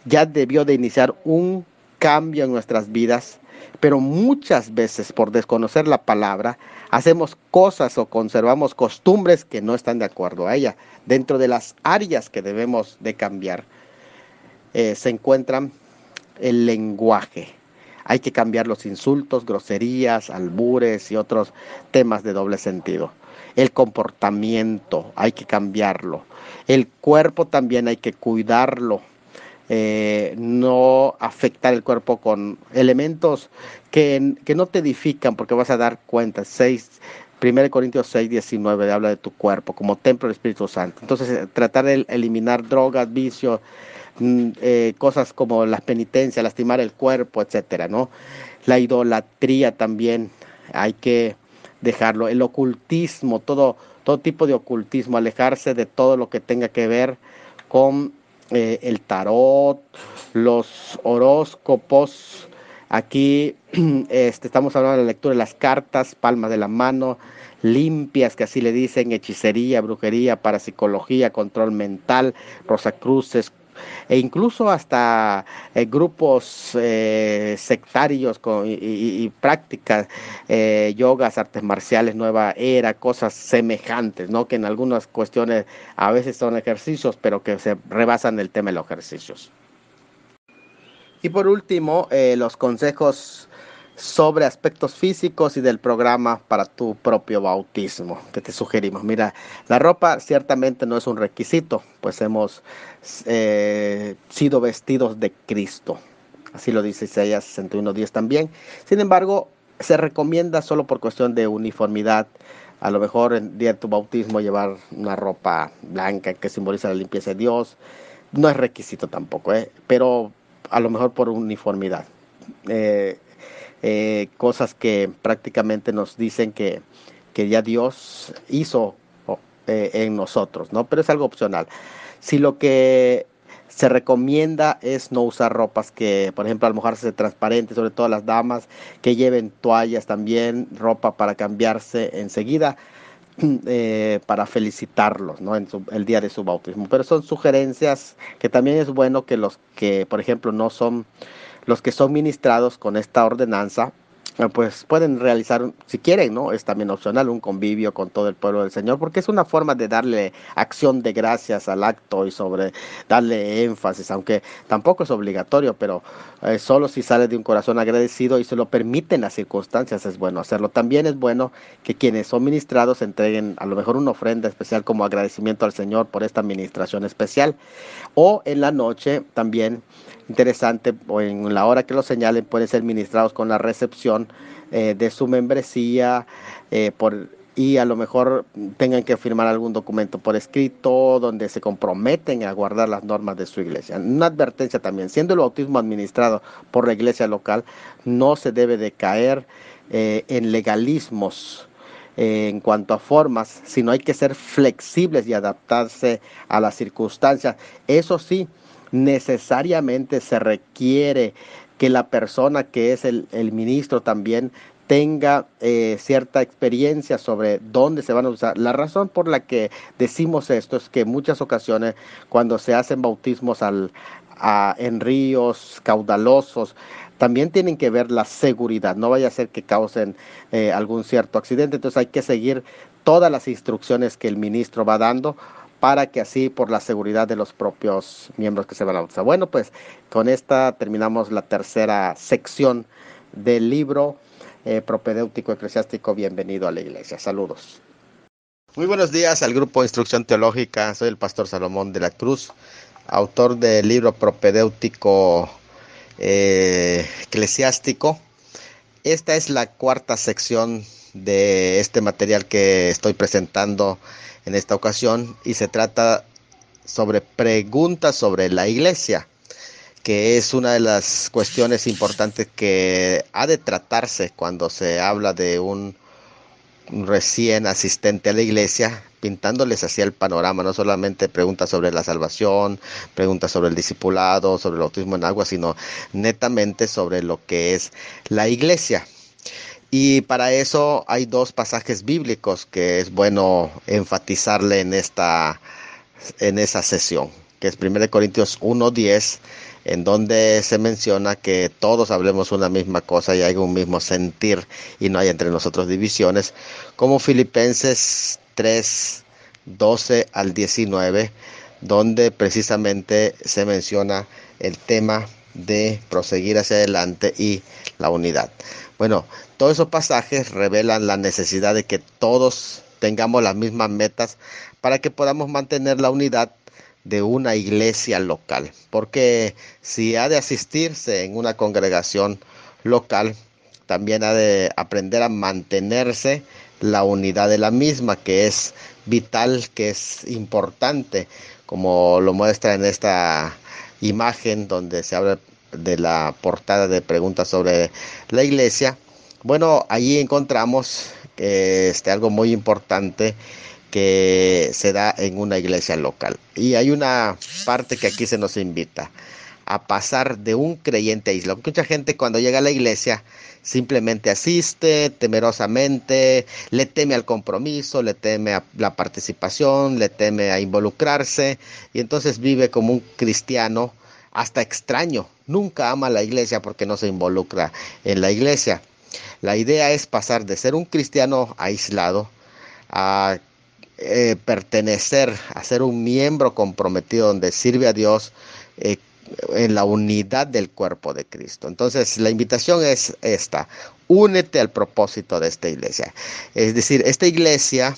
ya debió de iniciar un cambio en nuestras vidas, pero muchas veces por desconocer la palabra, hacemos cosas o conservamos costumbres que no están de acuerdo a ella. Dentro de las áreas que debemos de cambiar, se encuentran el lenguaje. Hay que cambiar los insultos, groserías, albures y otros temas de doble sentido. El comportamiento, hay que cambiarlo. El cuerpo también hay que cuidarlo. No afectar el cuerpo con elementos que no te edifican, porque vas a dar cuenta. 1 Corintios 6:19 habla de tu cuerpo como templo del Espíritu Santo. Entonces, tratar de eliminar drogas, vicios, cosas como las penitencias, lastimar el cuerpo, etcétera, ¿no? La idolatría también hay que dejarlo. El ocultismo, todo tipo de ocultismo, alejarse de todo lo que tenga que ver con el tarot, los horóscopos. Aquí estamos hablando de la lectura de las cartas, palmas de la mano, limpias, que así le dicen, hechicería, brujería, parapsicología, control mental, rosacruces, e incluso hasta grupos sectarios y prácticas, yogas, artes marciales, nueva era, cosas semejantes, ¿no? Que en algunas cuestiones a veces son ejercicios, pero que se rebasan el tema de los ejercicios. Y por último, los consejos sobre aspectos físicos y del programa para tu propio bautismo que te sugerimos. Mira, la ropa ciertamente no es un requisito, pues hemos sido vestidos de Cristo. Así lo dice Isaías 61:10 también. Sin embargo, se recomienda solo por cuestión de uniformidad. A lo mejor el día de tu bautismo llevar una ropa blanca que simboliza la limpieza de Dios. No es requisito tampoco, pero a lo mejor por uniformidad. Cosas que prácticamente nos dicen que ya Dios hizo en nosotros, ¿no? Pero es algo opcional. Si lo que se recomienda es no usar ropas que, por ejemplo, al mojarse transparentes, sobre todo las damas, que lleven toallas también, ropa para cambiarse enseguida, para felicitarlos, ¿no? El día de su bautismo. Pero son sugerencias que también es bueno que los que, por ejemplo, no son los que son ministrados con esta ordenanza, pues pueden realizar, si quieren, ¿no? Es también opcional, un convivio con todo el pueblo del Señor, porque es una forma de darle acción de gracias al acto y sobre darle énfasis, aunque tampoco es obligatorio, pero solo si sale de un corazón agradecido y se lo permiten las circunstancias es bueno hacerlo. También es bueno que quienes son ministrados entreguen a lo mejor una ofrenda especial como agradecimiento al Señor por esta administración especial, o en la noche también interesante, o en la hora que lo señalen, pueden ser ministrados con la recepción de su membresía, y a lo mejor tengan que firmar algún documento por escrito donde se comprometen a guardar las normas de su iglesia. Una advertencia también: siendo el bautismo administrado por la iglesia local, no se debe de caer en legalismos en cuanto a formas, sino hay que ser flexibles y adaptarse a las circunstancias. Eso sí, necesariamente se requiere que la persona que es el ministro también tenga cierta experiencia sobre dónde se van a usar. La razón por la que decimos esto es que en muchas ocasiones cuando se hacen bautismos en ríos caudalosos, también tienen que ver la seguridad, no vaya a ser que causen algún cierto accidente. Entonces hay que seguir todas las instrucciones que el ministro va dando, para que así, por la seguridad de los propios miembros que se van a bautizar. Bueno, pues con esta terminamos la tercera sección del libro propedéutico eclesiástico. Bienvenido a la iglesia. Saludos. Muy buenos días al grupo de Instrucción Teológica. Soy el pastor Salomón de la Cruz, autor del libro propedéutico eclesiástico. Esta es la cuarta sección de este material que estoy presentando en esta ocasión y se trata sobre preguntas sobre la iglesia, que es una de las cuestiones importantes que ha de tratarse cuando se habla de un recién asistente a la iglesia, pintándoles así el panorama, no solamente preguntas sobre la salvación, preguntas sobre el discipulado, sobre el bautismo en agua, sino netamente sobre lo que es la iglesia. Y para eso hay dos pasajes bíblicos que es bueno enfatizarle en esa sesión, que es 1 Corintios 1:10, en donde se menciona que todos hablemos una misma cosa y hay un mismo sentir y no hay entre nosotros divisiones, como Filipenses 3:12 al 19, donde precisamente se menciona el tema de proseguir hacia adelante y la unidad. Bueno, todos esos pasajes revelan la necesidad de que todos tengamos las mismas metas para que podamos mantener la unidad de una iglesia local, porque si ha de asistirse en una congregación local, también ha de aprender a mantenerse la unidad de la misma, que es vital, que es importante, como lo muestra en esta imagen donde se habla de la portada de preguntas sobre la iglesia. Bueno, allí encontramos algo muy importante que se da en una iglesia local. Y hay una parte que aquí se nos invita a pasar de un creyente aislado. Mucha gente cuando llega a la iglesia simplemente asiste temerosamente, le teme al compromiso, le teme a la participación, le teme a involucrarse y entonces vive como un cristiano hasta extraño. Nunca ama la iglesia porque no se involucra en la iglesia. La idea es pasar de ser un cristiano aislado a pertenecer, a ser un miembro comprometido donde sirve a Dios en la unidad del cuerpo de Cristo. Entonces la invitación es esta: únete al propósito de esta iglesia. Es decir, esta iglesia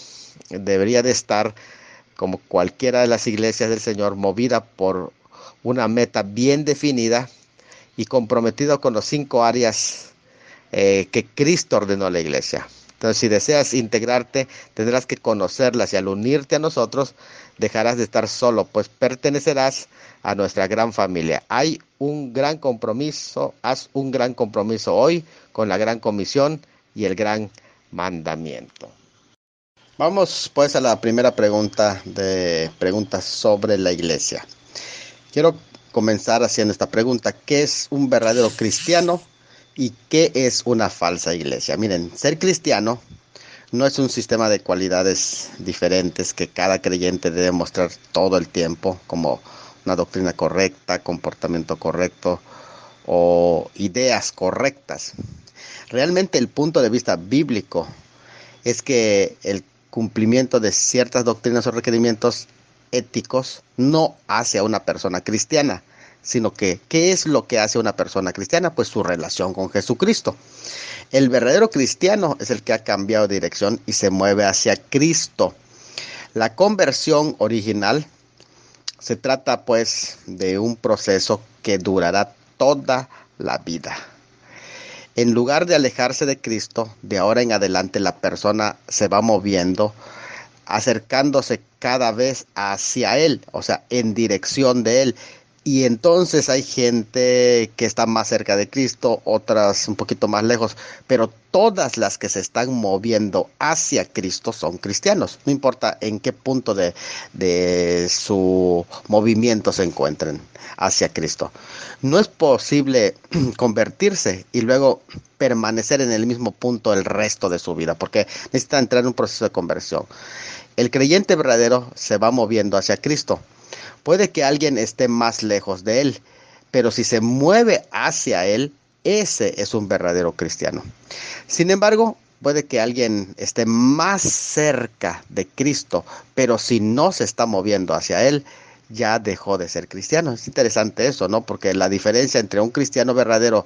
debería de estar, como cualquiera de las iglesias del Señor, movida por una meta bien definida y comprometida con los 5 áreas que Cristo ordenó a la iglesia. Entonces, si deseas integrarte, tendrás que conocerlas y al unirte a nosotros, dejarás de estar solo, pues pertenecerás a nuestra gran familia. Hay un gran compromiso, haz un gran compromiso hoy con la gran comisión y el gran mandamiento. Vamos pues a la primera pregunta de preguntas sobre la iglesia. Quiero comenzar haciendo esta pregunta: ¿qué es un verdadero cristiano? ¿Y qué es una falsa iglesia? Miren, ser cristiano no es un sistema de cualidades diferentes que cada creyente debe mostrar todo el tiempo, como una doctrina correcta, comportamiento correcto o ideas correctas. Realmente el punto de vista bíblico es que el cumplimiento de ciertas doctrinas o requerimientos éticos no hace a una persona cristiana, sino que, ¿qué es lo que hace a una persona cristiana? Pues su relación con Jesucristo. El verdadero cristiano es el que ha cambiado de dirección y se mueve hacia Cristo. La conversión original se trata pues de un proceso que durará toda la vida. En lugar de alejarse de Cristo, de ahora en adelante la persona se va moviendo, acercándose cada vez hacia Él, o sea, en dirección de Él. Y entonces hay gente que está más cerca de Cristo, otras un poquito más lejos, pero todas las que se están moviendo hacia Cristo son cristianos, no importa en qué punto de su movimiento se encuentren hacia Cristo. No es posible convertirse y luego permanecer en el mismo punto el resto de su vida, porque necesita entrar en un proceso de conversión. El creyente verdadero se va moviendo hacia Cristo. Puede que alguien esté más lejos de Él, pero si se mueve hacia Él, ese es un verdadero cristiano. Sin embargo, puede que alguien esté más cerca de Cristo, pero si no se está moviendo hacia Él, ya dejó de ser cristiano. Es interesante eso, ¿no? Porque la diferencia entre un cristiano verdadero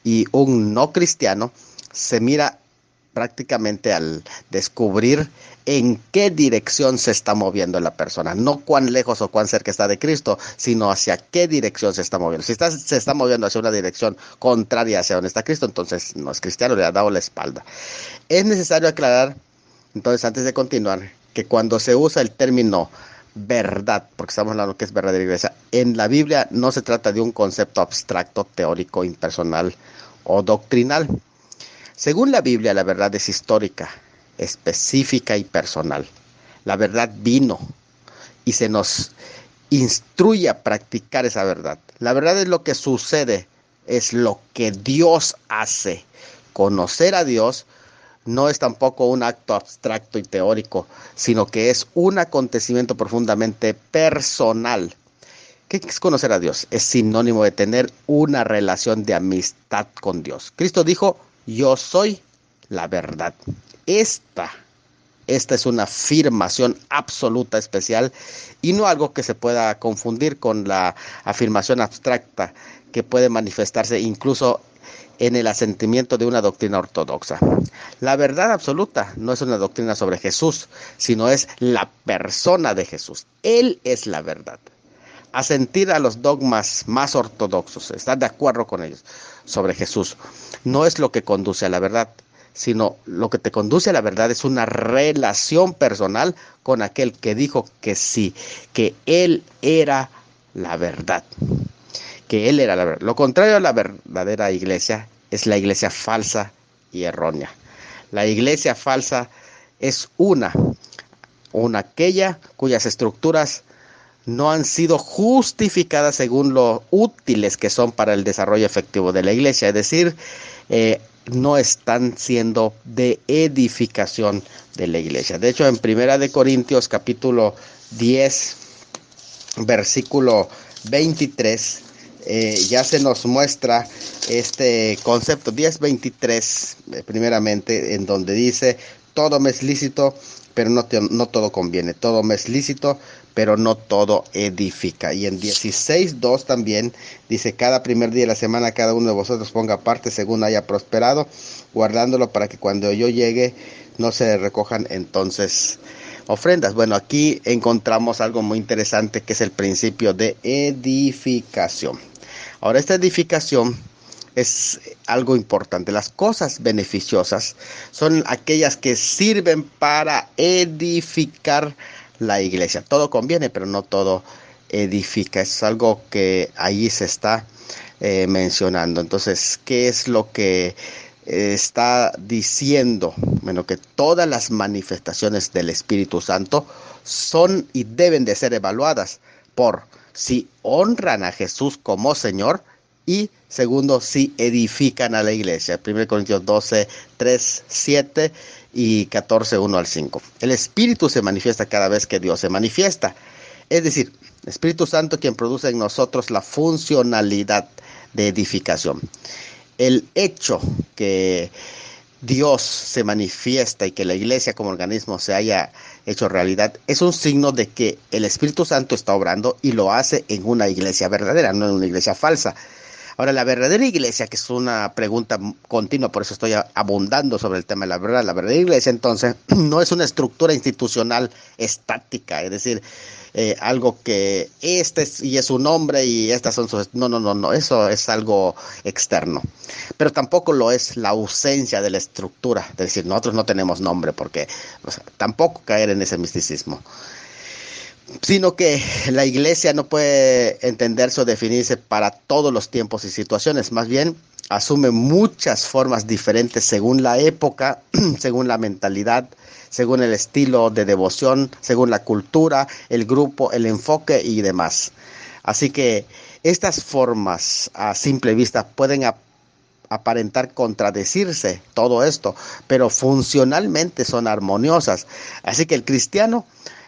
y un no cristiano se mira prácticamente al descubrir en qué dirección se está moviendo la persona, no cuán lejos o cuán cerca está de Cristo, sino hacia qué dirección se está moviendo. Si se está moviendo hacia una dirección contraria hacia donde está Cristo, entonces no es cristiano, le ha dado la espalda. Es necesario aclarar, entonces, antes de continuar, que cuando se usa el término verdad, porque estamos hablando que es verdadera iglesia, en la Biblia no se trata de un concepto abstracto, teórico, impersonal o doctrinal. Según la Biblia, la verdad es histórica, específica y personal. La verdad vino y se nos instruye a practicar esa verdad. La verdad es lo que sucede, es lo que Dios hace. Conocer a Dios no es tampoco un acto abstracto y teórico, sino que es un acontecimiento profundamente personal. ¿Qué es conocer a Dios? Es sinónimo de tener una relación de amistad con Dios. Cristo dijo: yo soy la verdad. Esta es una afirmación absoluta, especial, y no algo que se pueda confundir con la afirmación abstracta que puede manifestarse incluso en el asentimiento de una doctrina ortodoxa. La verdad absoluta no es una doctrina sobre Jesús, sino es la persona de Jesús. Él es la verdad. Asentir a los dogmas más ortodoxos, estar de acuerdo con ellos sobre Jesús, no es lo que conduce a la verdad, sino lo que te conduce a la verdad es una relación personal con aquel que dijo que sí, que Él era la verdad. Que Él era la verdad. Lo contrario a la verdadera iglesia es la iglesia falsa y errónea. La iglesia falsa es una aquella cuyas estructuras no han sido justificadas según lo útiles que son para el desarrollo efectivo de la iglesia, es decir, no están siendo de edificación de la iglesia. De hecho, en 1 Corintios capítulo 10, versículo 23, ya se nos muestra este concepto. 10:23, primeramente, en donde dice: todo me es lícito, pero no todo conviene. Todo me es lícito, pero no todo edifica. Y en 16:2 también dice: cada primer día de la semana cada uno de vosotros ponga aparte según haya prosperado, guardándolo para que cuando yo llegue no se recojan entonces ofrendas. Bueno, aquí encontramos algo muy interesante, que es el principio de edificación. Ahora, esta edificación es algo importante. Las cosas beneficiosas son aquellas que sirven para edificar la iglesia. Todo conviene, pero no todo edifica. Es algo que ahí se está mencionando. Entonces, ¿qué es lo que está diciendo? Bueno, que todas las manifestaciones del Espíritu Santo son y deben de ser evaluadas por si honran a Jesús como Señor, y segundo, si edifican a la iglesia. 1 Corintios 12, 3, 7 y 14, 1 al 5. El Espíritu se manifiesta cada vez que Dios se manifiesta. Es decir, el Espíritu Santo quien produce en nosotros la funcionalidad de edificación. El hecho que Dios se manifiesta y que la iglesia como organismo se haya hecho realidad es un signo de que el Espíritu Santo está obrando y lo hace en una iglesia verdadera, no en una iglesia falsa. Ahora, la verdadera iglesia, que es una pregunta continua, por eso estoy abundando sobre el tema de la verdadera iglesia, entonces, no es una estructura institucional estática, es decir, algo que y es su nombre y estas son sus... No, eso es algo externo. Pero tampoco lo es la ausencia de la estructura, es decir, nosotros no tenemos nombre, porque tampoco caer en ese misticismo. Sino que la iglesia no puede entenderse o definirse para todos los tiempos y situaciones, más bien asume muchas formas diferentes según la época, según la mentalidad, según el estilo de devoción, según la cultura, el grupo, el enfoque y demás. Así que estas formas a simple vista pueden aparentar contradecirse todo esto, pero funcionalmente son armoniosas. Así que el cristiano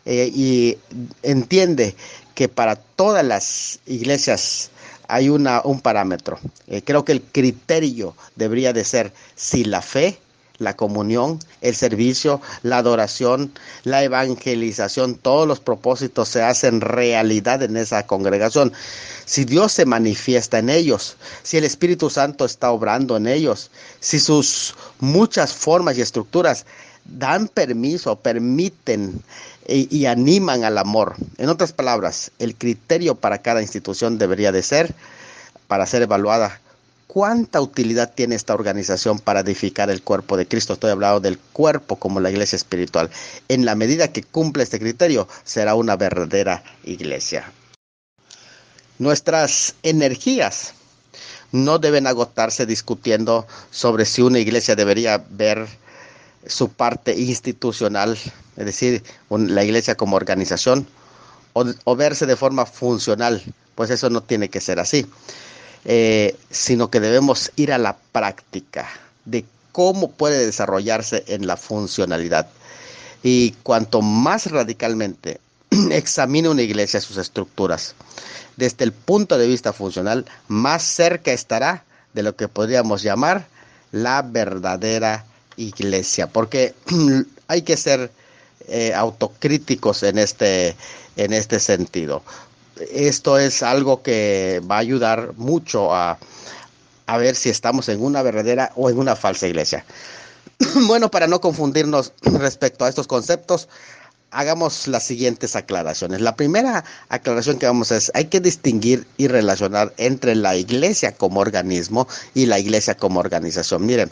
y entiende que para todas las iglesias hay un parámetro. Creo que el criterio debería de ser si la fe, la comunión, el servicio, la adoración, la evangelización, todos los propósitos se hacen realidad en esa congregación. Si Dios se manifiesta en ellos, si el Espíritu Santo está obrando en ellos, si sus muchas formas y estructuras dan permiso, permiten y animan al amor. En otras palabras, el criterio para cada institución debería de ser, para ser evaluada, ¿cuánta utilidad tiene esta organización para edificar el cuerpo de Cristo? Estoy hablando del cuerpo como la iglesia espiritual. En la medida que cumple este criterio, será una verdadera iglesia. Nuestras energías no deben agotarse discutiendo sobre si una iglesia debería ver su parte institucional, es decir, la iglesia como organización, o verse de forma funcional, pues eso no tiene que ser así. Sino que debemos ir a la práctica de cómo puede desarrollarse en la funcionalidad. Y cuanto más radicalmente examine una iglesia sus estructuras desde el punto de vista funcional, más cerca estará de lo que podríamos llamar la verdadera iglesia, porque hay que ser autocríticos en este sentido. Esto es algo que va a ayudar mucho a ver si estamos en una verdadera o en una falsa iglesia. Bueno, para no confundirnos respecto a estos conceptos, hagamos las siguientes aclaraciones. La primera aclaración que vamos a hacer es: hay que distinguir y relacionar entre la iglesia como organismo y la iglesia como organización. Miren,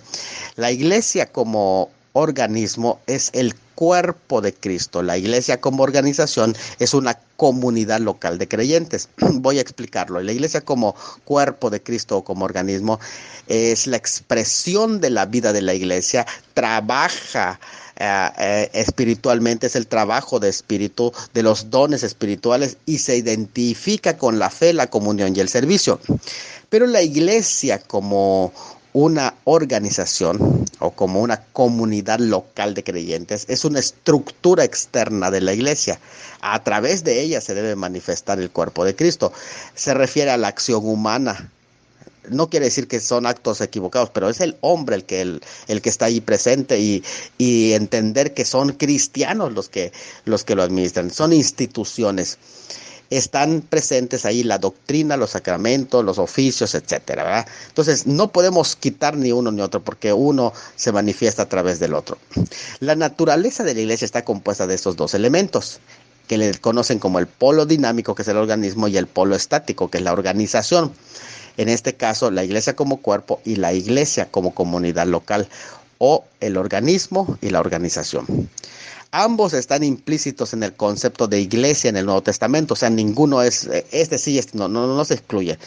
la iglesia como organismo es el cuerpo de Cristo. La iglesia como organización es una comunidad local de creyentes. Voy a explicarlo. La iglesia como cuerpo de Cristo o como organismo es la expresión de la vida de la iglesia, trabaja espiritualmente, es el trabajo de espíritu, de los dones espirituales, y se identifica con la fe, la comunión y el servicio. Pero la iglesia como una organización o como una comunidad local de creyentes es una estructura externa de la iglesia. A través de ella se debe manifestar el cuerpo de Cristo. Se refiere a la acción humana. No quiere decir que son actos equivocados, pero es el hombre el que está ahí presente, y entender que son cristianos los que lo administran. Son instituciones. Están presentes ahí la doctrina, los sacramentos, los oficios, etcétera, ¿verdad? Entonces, no podemos quitar ni uno ni otro, porque uno se manifiesta a través del otro. La naturaleza de la iglesia está compuesta de estos dos elementos, que le conocen como el polo dinámico, que es el organismo, y el polo estático, que es la organización. En este caso, la iglesia como cuerpo y la iglesia como comunidad local, o el organismo y la organización. Ambos están implícitos en el concepto de iglesia en el Nuevo Testamento, o sea, ninguno es, no se excluye.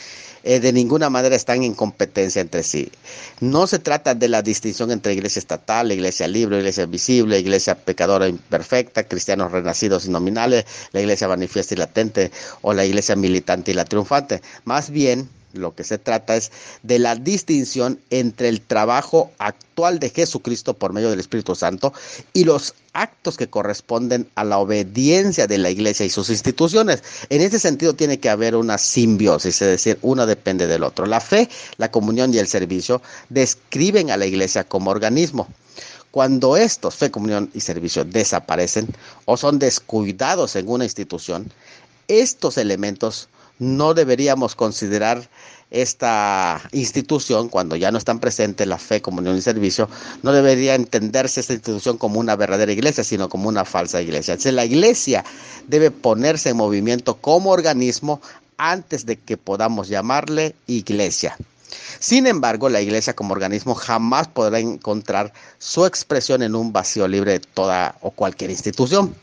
De ninguna manera están en competencia entre sí. No se trata de la distinción entre iglesia estatal, iglesia libre, iglesia visible, iglesia pecadora imperfecta, cristianos renacidos y nominales, la iglesia manifiesta y latente, o la iglesia militante y la triunfante. Más bien, lo que se trata es de la distinción entre el trabajo actual de Jesucristo por medio del Espíritu Santo y los actos que corresponden a la obediencia de la iglesia y sus instituciones. En ese sentido tiene que haber una simbiosis, es decir, uno depende del otro. La fe, la comunión y el servicio describen a la iglesia como organismo. Cuando estos, fe, comunión y servicio, desaparecen o son descuidados en una institución, estos elementos no deberíamos considerar esta institución, cuando ya no están presentes la fe, comunión y servicio, no debería entenderse esta institución como una verdadera iglesia, sino como una falsa iglesia. Entonces, la iglesia debe ponerse en movimiento como organismo antes de que podamos llamarle iglesia. Sin embargo, la iglesia como organismo jamás podrá encontrar su expresión en un vacío libre de toda o cualquier institución.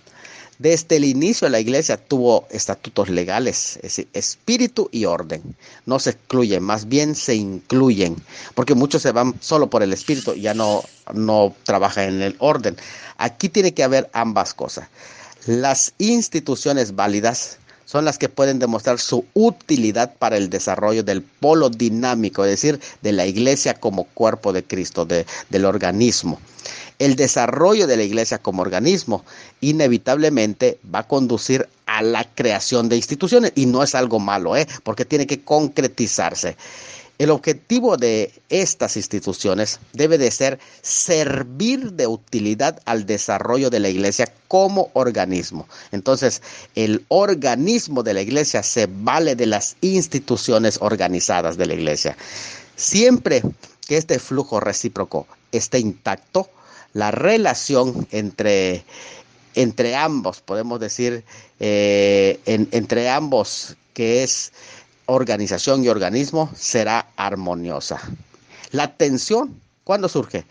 Desde el inicio la iglesia tuvo estatutos legales, es decir, espíritu y orden. No se excluyen, más bien se incluyen, porque muchos se van solo por el espíritu y ya no trabajan en el orden. Aquí tiene que haber ambas cosas. Las instituciones válidas son las que pueden demostrar su utilidad para el desarrollo del polo dinámico, es decir, de la iglesia como cuerpo de Cristo, del organismo. El desarrollo de la iglesia como organismo inevitablemente va a conducir a la creación de instituciones, y no es algo malo, porque tiene que concretizarse. El objetivo de estas instituciones debe de ser servir de utilidad al desarrollo de la iglesia como organismo. Entonces, el organismo de la iglesia se vale de las instituciones organizadas de la iglesia. Siempre que este flujo recíproco esté intacto, la relación entre ambos, podemos decir, entre ambos, que es organización y organismo, será armoniosa. La tensión, ¿cuándo surge?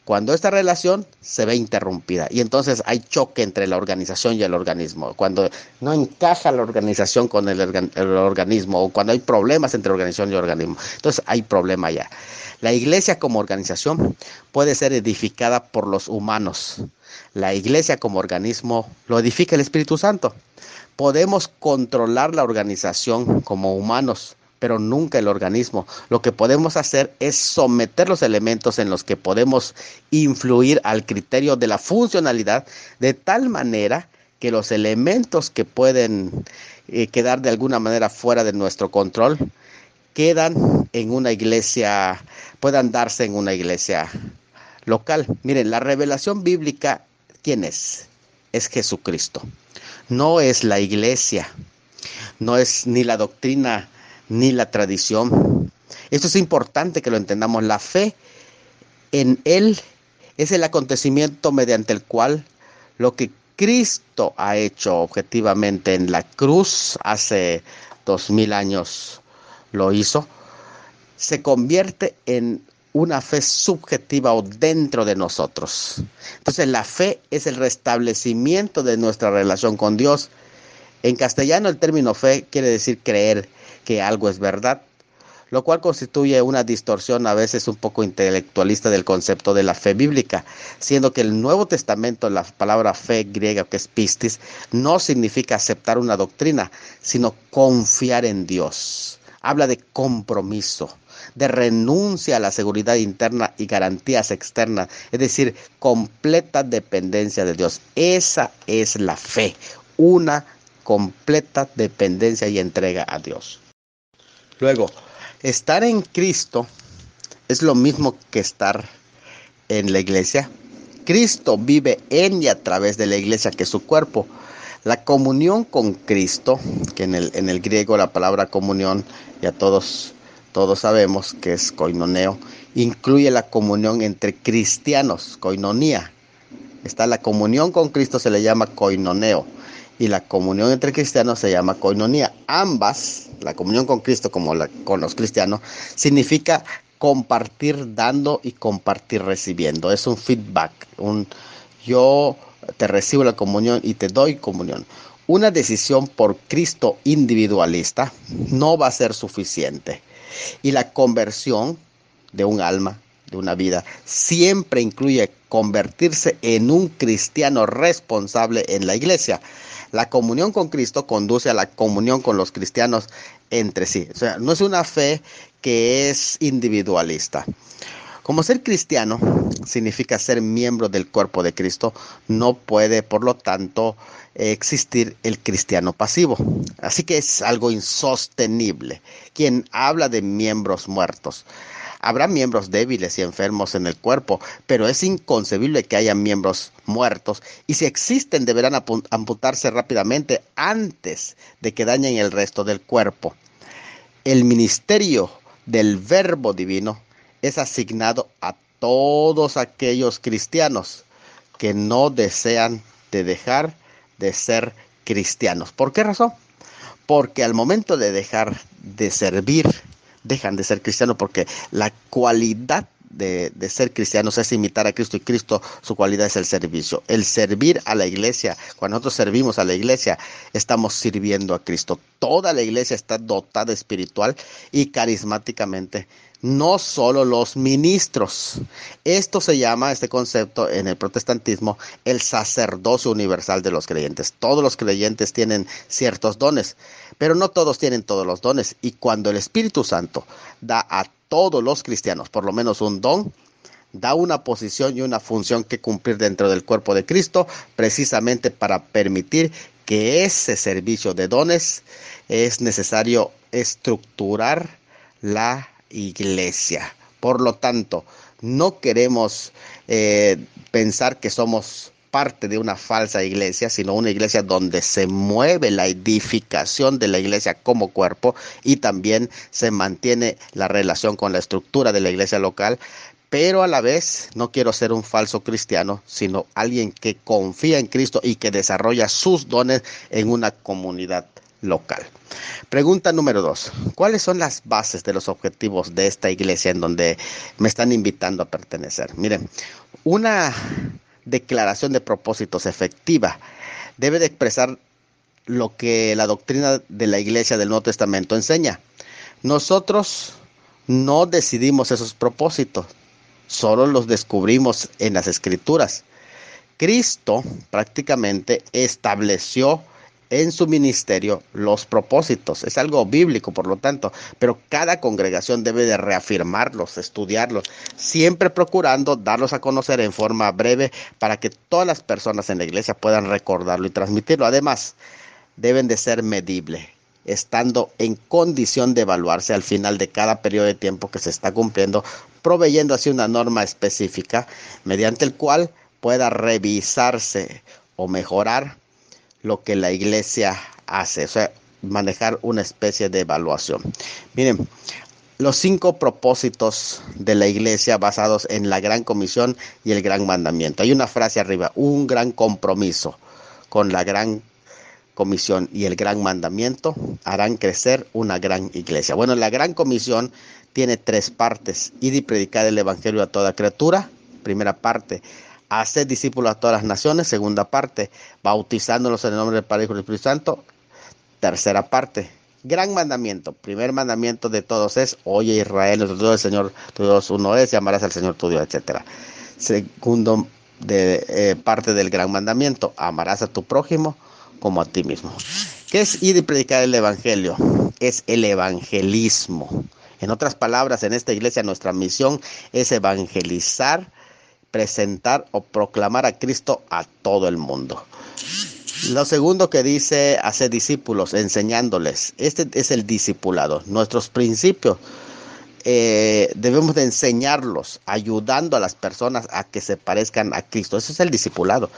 Cuando esta relación se ve interrumpida y entonces hay choque entre la organización y el organismo. Cuando no encaja la organización con el organismo, o cuando hay problemas entre organización y organismo, entonces hay problema ya. La iglesia como organización puede ser edificada por los humanos. La iglesia como organismo lo edifica el Espíritu Santo. Podemos controlar la organización como humanos, pero nunca el organismo. Lo que podemos hacer es someter los elementos en los que podemos influir al criterio de la funcionalidad, de tal manera que los elementos que pueden quedar de alguna manera fuera de nuestro control, quedan en una iglesia, puedan darse en una iglesia local. Miren, la revelación bíblica, ¿quién es? Es Jesucristo. No es la iglesia, no es ni la doctrina ni la tradición. Esto es importante que lo entendamos. La fe en Él es el acontecimiento mediante el cual lo que Cristo ha hecho objetivamente en la cruz hace 2000 años lo hizo, se convierte en una fe subjetiva o dentro de nosotros. Entonces la fe es el restablecimiento de nuestra relación con Dios. En castellano el término fe quiere decir creer que algo es verdad, lo cual constituye una distorsión a veces un poco intelectualista del concepto de la fe bíblica, siendo que el Nuevo Testamento, la palabra fe griega que es pistis, no significa aceptar una doctrina, sino confiar en Dios. Habla de compromiso, de renuncia a la seguridad interna y garantías externas, es decir, completa dependencia de Dios. Esa es la fe, una completa dependencia y entrega a Dios. Luego, estar en Cristo es lo mismo que estar en la iglesia. Cristo vive en y a través de la iglesia, que es su cuerpo. La comunión con Cristo, que en el griego la palabra comunión, ya todos sabemos que es koinoneo, incluye la comunión entre cristianos, koinonía. Está la comunión con Cristo, se le llama koinoneo, y la comunión entre cristianos se llama koinonía. Ambas, la comunión con Cristo como con los cristianos, significa compartir dando y compartir recibiendo. Es un feedback, yo te recibo la comunión y te doy comunión. Una decisión por Cristo individualista no va a ser suficiente. Y la conversión de un alma, de una vida, siempre incluye convertirse en un cristiano responsable en la iglesia. La comunión con Cristo conduce a la comunión con los cristianos entre sí. O sea, no es una fe que es individualista. Como ser cristiano significa ser miembro del cuerpo de Cristo, no puede, por lo tanto, existir el cristiano pasivo. Así que es algo insostenible. Quien habla de miembros muertos. Habrá miembros débiles y enfermos en el cuerpo, pero es inconcebible que haya miembros muertos, y si existen deberán amputarse rápidamente antes de que dañen el resto del cuerpo. El ministerio del Verbo Divino es asignado a todos aquellos cristianos que no desean de dejar de ser cristianos. ¿Por qué razón? Porque al momento de dejar de servir, dejan de ser cristianos, porque la cualidad de ser cristianos es imitar a Cristo, y Cristo, su cualidad es el servicio. El servir a la iglesia, cuando nosotros servimos a la iglesia, estamos sirviendo a Cristo. Toda la iglesia está dotada espiritual y carismáticamente, no solo los ministros. Esto se llama, este concepto en el protestantismo, el sacerdocio universal de los creyentes. Todos los creyentes tienen ciertos dones, pero no todos tienen todos los dones. Y cuando el Espíritu Santo da a todos los cristianos por lo menos un don, da una posición y una función que cumplir dentro del cuerpo de Cristo, precisamente para permitir que ese servicio de dones es necesario estructurar la iglesia. Por lo tanto, no queremos pensar que somos parte de una falsa iglesia, sino una iglesia donde se mueve la edificación de la iglesia como cuerpo y también se mantiene la relación con la estructura de la iglesia local, pero a la vez no quiero ser un falso cristiano, sino alguien que confía en Cristo y que desarrolla sus dones en una comunidad local. Pregunta número 2. ¿Cuáles son las bases de los objetivos de esta iglesia en donde me están invitando a pertenecer? Miren, una declaración de propósitos efectiva debe de expresar lo que la doctrina de la iglesia del Nuevo Testamento enseña. Nosotros no decidimos esos propósitos, solo los descubrimos en las Escrituras. Cristo prácticamente estableció en su ministerio los propósitos. Es algo bíblico, por lo tanto, pero cada congregación debe de reafirmarlos, estudiarlos, siempre procurando darlos a conocer en forma breve para que todas las personas en la iglesia puedan recordarlo y transmitirlo. Además, deben de ser medibles, estando en condición de evaluarse al final de cada periodo de tiempo que se está cumpliendo, proveyendo así una norma específica mediante el cual pueda revisarse o mejorar lo que la iglesia hace, o sea, manejar una especie de evaluación. Miren, los 5 propósitos de la iglesia basados en la Gran Comisión y el Gran Mandamiento. Hay una frase arriba, un gran compromiso con la Gran Comisión y el Gran Mandamiento harán crecer una gran iglesia. Bueno, la Gran Comisión tiene 3 partes. Ir y predicar el Evangelio a toda criatura, primera parte. Hacer discípulos a todas las naciones, segunda parte. Bautizándolos en el nombre del Padre, Hijo y del Espíritu Santo, tercera parte. Gran mandamiento, primer mandamiento de todos es: oye Israel, nuestro Dios, el Señor tu Dios uno es, y amarás al Señor tu Dios, etc. Segundo parte del gran mandamiento: amarás a tu prójimo como a ti mismo. ¿Qué es ir y predicar el Evangelio? Es el evangelismo. En otras palabras, en esta iglesia nuestra misión es evangelizar, presentar o proclamar a Cristo a todo el mundo. Lo segundo que dice, hacer discípulos, enseñándoles. Este es el discipulado. Nuestros principios debemos de enseñarlos, ayudando a las personas a que se parezcan a Cristo. Eso es el discipulado.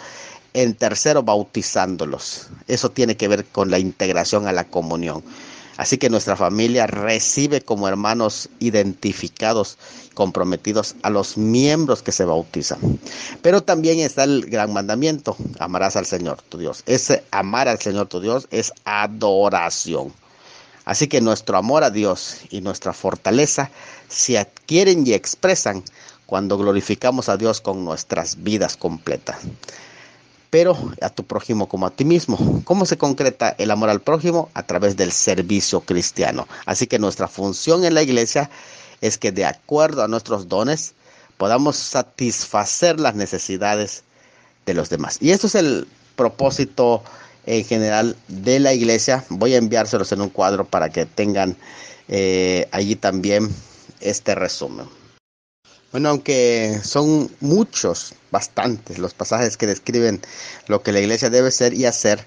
En tercero, bautizándolos. Eso tiene que ver con la integración a la comunión. Así que nuestra familia recibe como hermanos identificados, comprometidos a los miembros que se bautizan. Pero también está el gran mandamiento: amarás al Señor tu Dios. Ese amar al Señor tu Dios es adoración. Así que nuestro amor a Dios y nuestra fortaleza se adquieren y expresan cuando glorificamos a Dios con nuestras vidas completas. Pero a tu prójimo como a ti mismo. ¿Cómo se concreta el amor al prójimo? A través del servicio cristiano. Así que nuestra función en la iglesia es que, de acuerdo a nuestros dones, podamos satisfacer las necesidades de los demás. Y esto es el propósito en general de la iglesia. Voy a enviárselos en un cuadro para que tengan allí también este resumen. Bueno, aunque son muchos, bastantes, los pasajes que describen lo que la iglesia debe ser y hacer,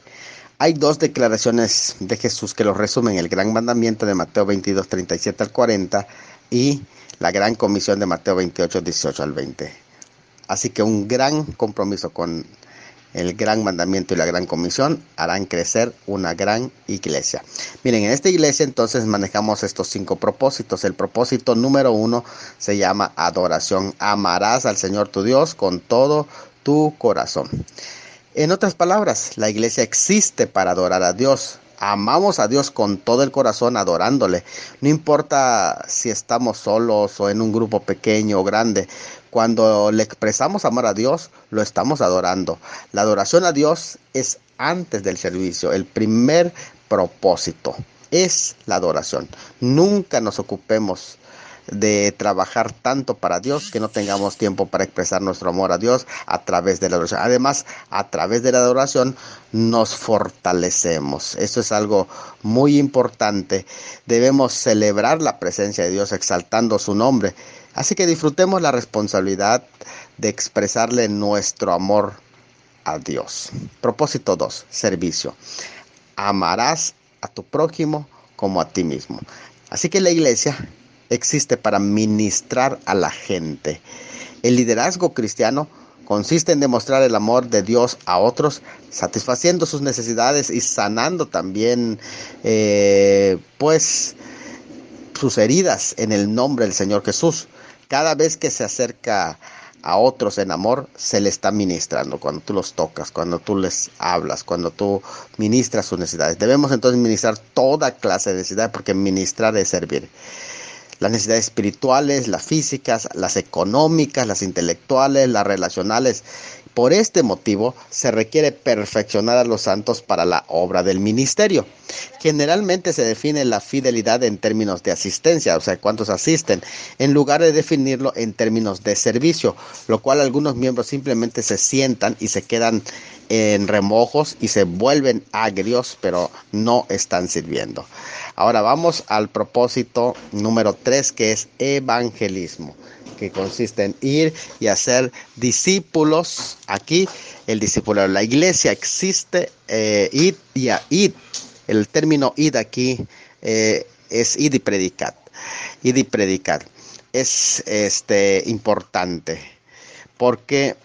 hay 2 declaraciones de Jesús que lo resumen: el gran mandamiento de Mateo 22, 37 al 40 y la gran comisión de Mateo 28, 18 al 20. Así que un gran compromiso con el gran mandamiento y la gran comisión harán crecer una gran iglesia. Miren, en esta iglesia entonces manejamos estos 5 propósitos. El propósito número 1 se llama adoración. Amarás al Señor tu Dios con todo tu corazón. En otras palabras, la iglesia existe para adorar a Dios. Amamos a Dios con todo el corazón adorándole. No importa si estamos solos o en un grupo pequeño o grande. Cuando le expresamos amor a Dios, lo estamos adorando. La adoración a Dios es antes del servicio. El primer propósito es la adoración. Nunca nos ocupemos de trabajar tanto para Dios que no tengamos tiempo para expresar nuestro amor a Dios a través de la adoración. Además, a través de la adoración nos fortalecemos. Esto es algo muy importante. Debemos celebrar la presencia de Dios exaltando su nombre. Así que disfrutemos la responsabilidad de expresarle nuestro amor a Dios. Propósito 2, servicio. Amarás a tu prójimo como a ti mismo. Así que la iglesia existe para ministrar a la gente. El liderazgo cristiano consiste en demostrar el amor de Dios a otros, satisfaciendo sus necesidades y sanando también, pues, sus heridas en el nombre del Señor Jesús. Cada vez que se acerca a otros en amor, se le está ministrando. Cuando tú los tocas, cuando tú les hablas, cuando tú ministras sus necesidades. Debemos entonces ministrar toda clase de necesidades, porque ministrar es servir. Las necesidades espirituales, las físicas, las económicas, las intelectuales, las relacionales. Por este motivo se requiere perfeccionar a los santos para la obra del ministerio. Generalmente se define la fidelidad en términos de asistencia, o sea, cuántos asisten, en lugar de definirlo en términos de servicio, lo cual algunos miembros simplemente se sientan y se quedan en remojos y se vuelven agrios, pero no están sirviendo. Ahora vamos al propósito número 3, que es evangelismo, que consiste en ir y hacer discípulos. Aquí el discipulado, la iglesia existe, id y a id. El término id aquí es id y predicad. Id y predicad es importante, porque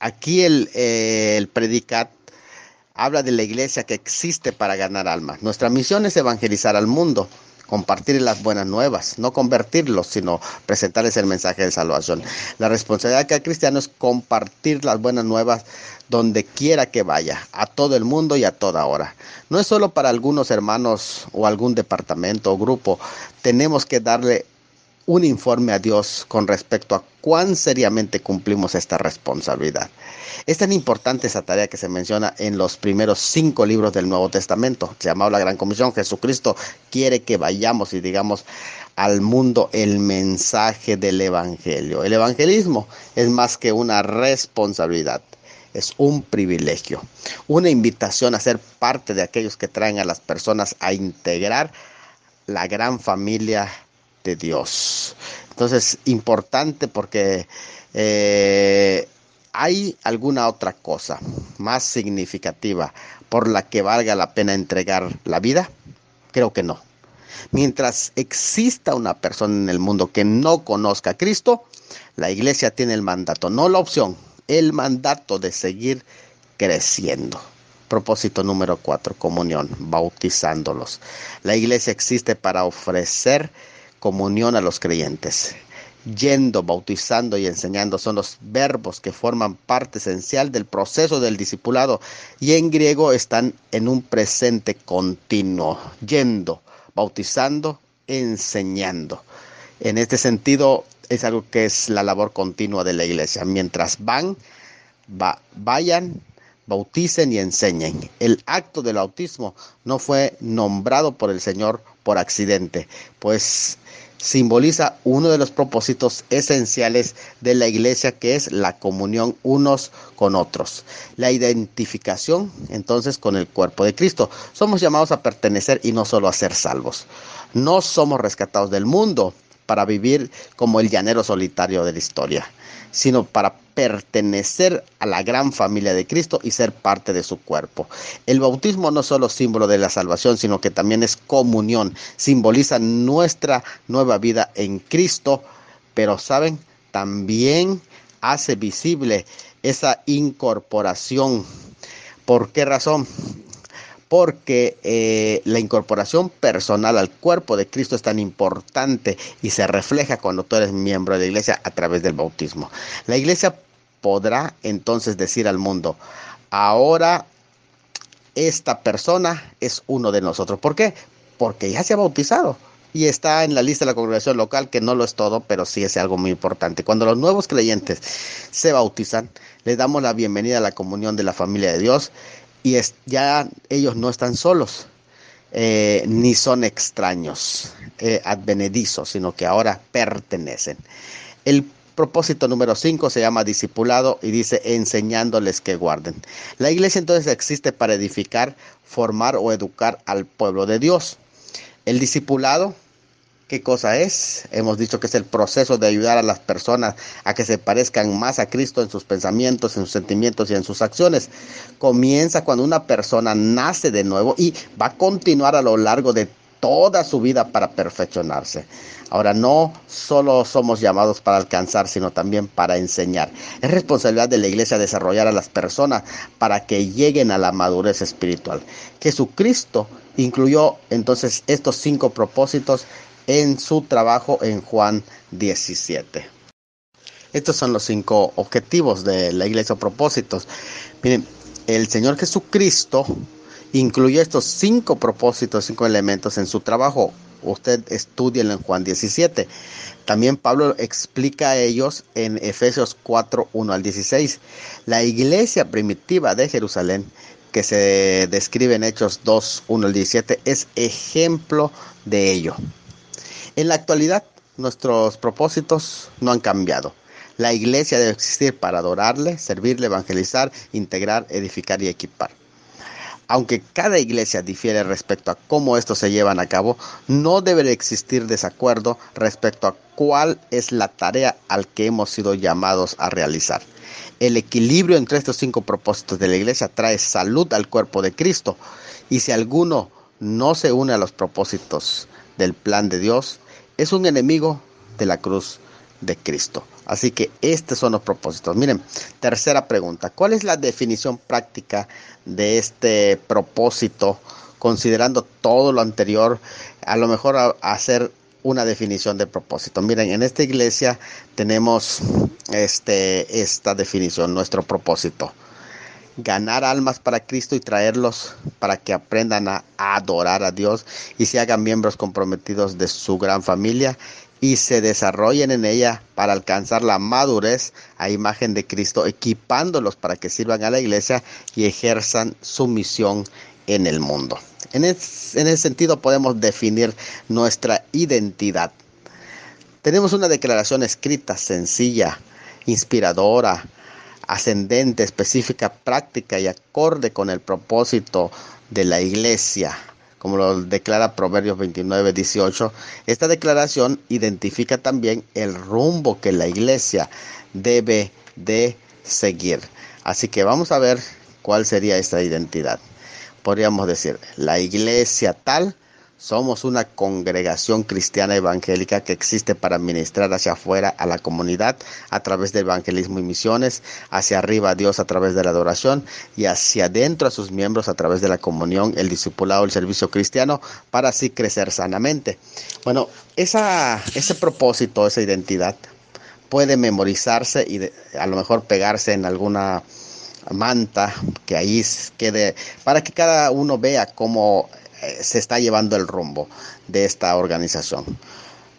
aquí el predicad habla de la iglesia que existe para ganar almas. Nuestra misión es evangelizar al mundo, compartir las buenas nuevas, no convertirlos, sino presentarles el mensaje de salvación. La responsabilidad de cada cristiano es compartir las buenas nuevas donde quiera que vaya, a todo el mundo y a toda hora. No es solo para algunos hermanos o algún departamento o grupo. Tenemos que darle un informe a Dios con respecto a cuán seriamente cumplimos esta responsabilidad. Es tan importante esa tarea que se menciona en los primeros 5 libros del Nuevo Testamento. Se llama la Gran Comisión. Jesucristo quiere que vayamos y digamos al mundo el mensaje del Evangelio. El evangelismo es más que una responsabilidad. Es un privilegio, una invitación a ser parte de aquellos que traen a las personas a integrar la gran familia de Dios. Entonces, importante, porque ¿hay alguna otra cosa más significativa por la que valga la pena entregar la vida? Creo que no. Mientras exista una persona en el mundo que no conozca a Cristo, la iglesia tiene el mandato, no la opción, el mandato de seguir creciendo. Propósito número 4, comunión, bautizándolos. La iglesia existe para ofrecer comunión a los creyentes. Yendo, bautizando y enseñando son los verbos que forman parte esencial del proceso del discipulado, y en griego están en un presente continuo. Yendo, bautizando, enseñando. En este sentido es algo que es la labor continua de la iglesia. Mientras vayan, bauticen y enseñen. El acto del bautismo no fue nombrado por el Señor por accidente, pues simboliza uno de los propósitos esenciales de la iglesia, que es la comunión unos con otros. La identificación entonces con el cuerpo de Cristo. Somos llamados a pertenecer y no solo a ser salvos. No somos rescatados del mundo para vivir como el llanero solitario de la historia, sino para pertenecer a la gran familia de Cristo y ser parte de su cuerpo. El bautismo no es solo símbolo de la salvación, sino que también es comunión. Simboliza nuestra nueva vida en Cristo, pero ¿saben? También hace visible esa incorporación. ¿Por qué razón? Porque la incorporación personal al cuerpo de Cristo es tan importante y se refleja cuando tú eres miembro de la iglesia a través del bautismo. La iglesia podrá entonces decir al mundo: ahora esta persona es uno de nosotros. ¿Por qué? Porque ya se ha bautizado y está en la lista de la congregación local, que no lo es todo, pero sí es algo muy importante. Cuando los nuevos creyentes se bautizan, les damos la bienvenida a la comunión de la familia de Dios. Y ya ellos no están solos, ni son extraños, advenedizos, sino que ahora pertenecen. El propósito número 5 se llama discipulado y dice: enseñándoles que guarden. La iglesia entonces existe para edificar, formar o educar al pueblo de Dios. El discipulado, ¿qué cosa es? Hemos dicho que es el proceso de ayudar a las personas a que se parezcan más a Cristo en sus pensamientos, en sus sentimientos y en sus acciones. Comienza cuando una persona nace de nuevo y va a continuar a lo largo de toda su vida para perfeccionarse. Ahora, no solo somos llamados para alcanzar, sino también para enseñar. Es responsabilidad de la iglesia desarrollar a las personas para que lleguen a la madurez espiritual. Jesucristo incluyó entonces estos 5 propósitos en su trabajo en Juan 17. Estos son los 5 objetivos de la iglesia o propósitos. Miren, el Señor Jesucristo incluyó estos 5 propósitos, 5 elementos en su trabajo. Usted estúdienlo en Juan 17. También Pablo explica a ellos en Efesios 4, 1 al 16. La iglesia primitiva de Jerusalén, que se describe en Hechos 2, 1 al 17, es ejemplo de ello. En la actualidad, nuestros propósitos no han cambiado. La iglesia debe existir para adorarle, servirle, evangelizar, integrar, edificar y equipar. Aunque cada iglesia difiere respecto a cómo estos se llevan a cabo, no debe existir desacuerdo respecto a cuál es la tarea al que hemos sido llamados a realizar. El equilibrio entre estos 5 propósitos de la iglesia trae salud al cuerpo de Cristo, y si alguno no se une a los propósitos del plan de Dios, es un enemigo de la cruz de Cristo. Así que estos son los propósitos. Miren, tercera pregunta. ¿Cuál es la definición práctica de este propósito? Considerando todo lo anterior, a lo mejor hacer una definición de propósito. Miren, en esta iglesia tenemos esta definición, nuestro propósito. Ganar almas para Cristo y traerlos para que aprendan a adorar a Dios y se hagan miembros comprometidos de su gran familia y se desarrollen en ella para alcanzar la madurez a imagen de Cristo, equipándolos para que sirvan a la iglesia y ejerzan su misión en el mundo. En ese sentido podemos definir nuestra identidad. Tenemos una declaración escrita, sencilla, inspiradora, ascendente, específica, práctica y acorde con el propósito de la iglesia, como lo declara Proverbios 29, 18. Esta declaración identifica también el rumbo que la iglesia debe de seguir. Así que vamos a ver cuál sería esta identidad. Podríamos decir, la iglesia tal, somos una congregación cristiana evangélica que existe para ministrar hacia afuera a la comunidad a través del evangelismo y misiones, hacia arriba a Dios a través de la adoración y hacia adentro a sus miembros a través de la comunión, el discipulado, el servicio cristiano, para así crecer sanamente. Bueno, ese propósito, esa identidad puede memorizarse y a lo mejor pegarse en alguna manta que ahí quede para que cada uno vea cómo se está llevando el rumbo de esta organización.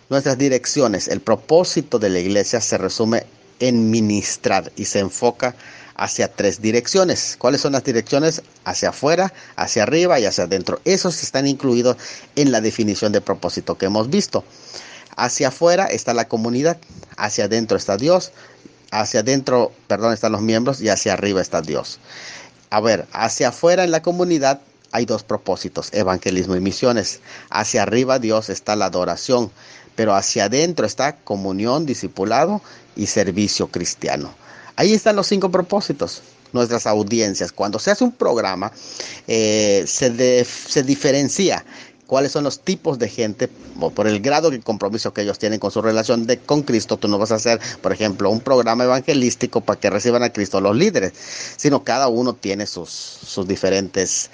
Nuestras direcciones, el propósito de la iglesia se resume en ministrar y se enfoca hacia 3 direcciones. ¿Cuáles son las direcciones? Hacia afuera, hacia arriba y hacia adentro. Esos están incluidos en la definición de propósito que hemos visto. Hacia afuera está la comunidad, hacia adentro está Dios, hacia adentro, están los miembros y hacia arriba está Dios. A ver, hacia afuera en la comunidad hay 2 propósitos, evangelismo y misiones. Hacia arriba Dios está la adoración, pero hacia adentro está comunión, discipulado y servicio cristiano. Ahí están los 5 propósitos. Nuestras audiencias, cuando se hace un programa, se diferencia cuáles son los tipos de gente, o por el grado de compromiso que ellos tienen con su relación con Cristo. Tú no vas a hacer, por ejemplo, un programa evangelístico para que reciban a Cristo los líderes, sino cada uno tiene sus diferentes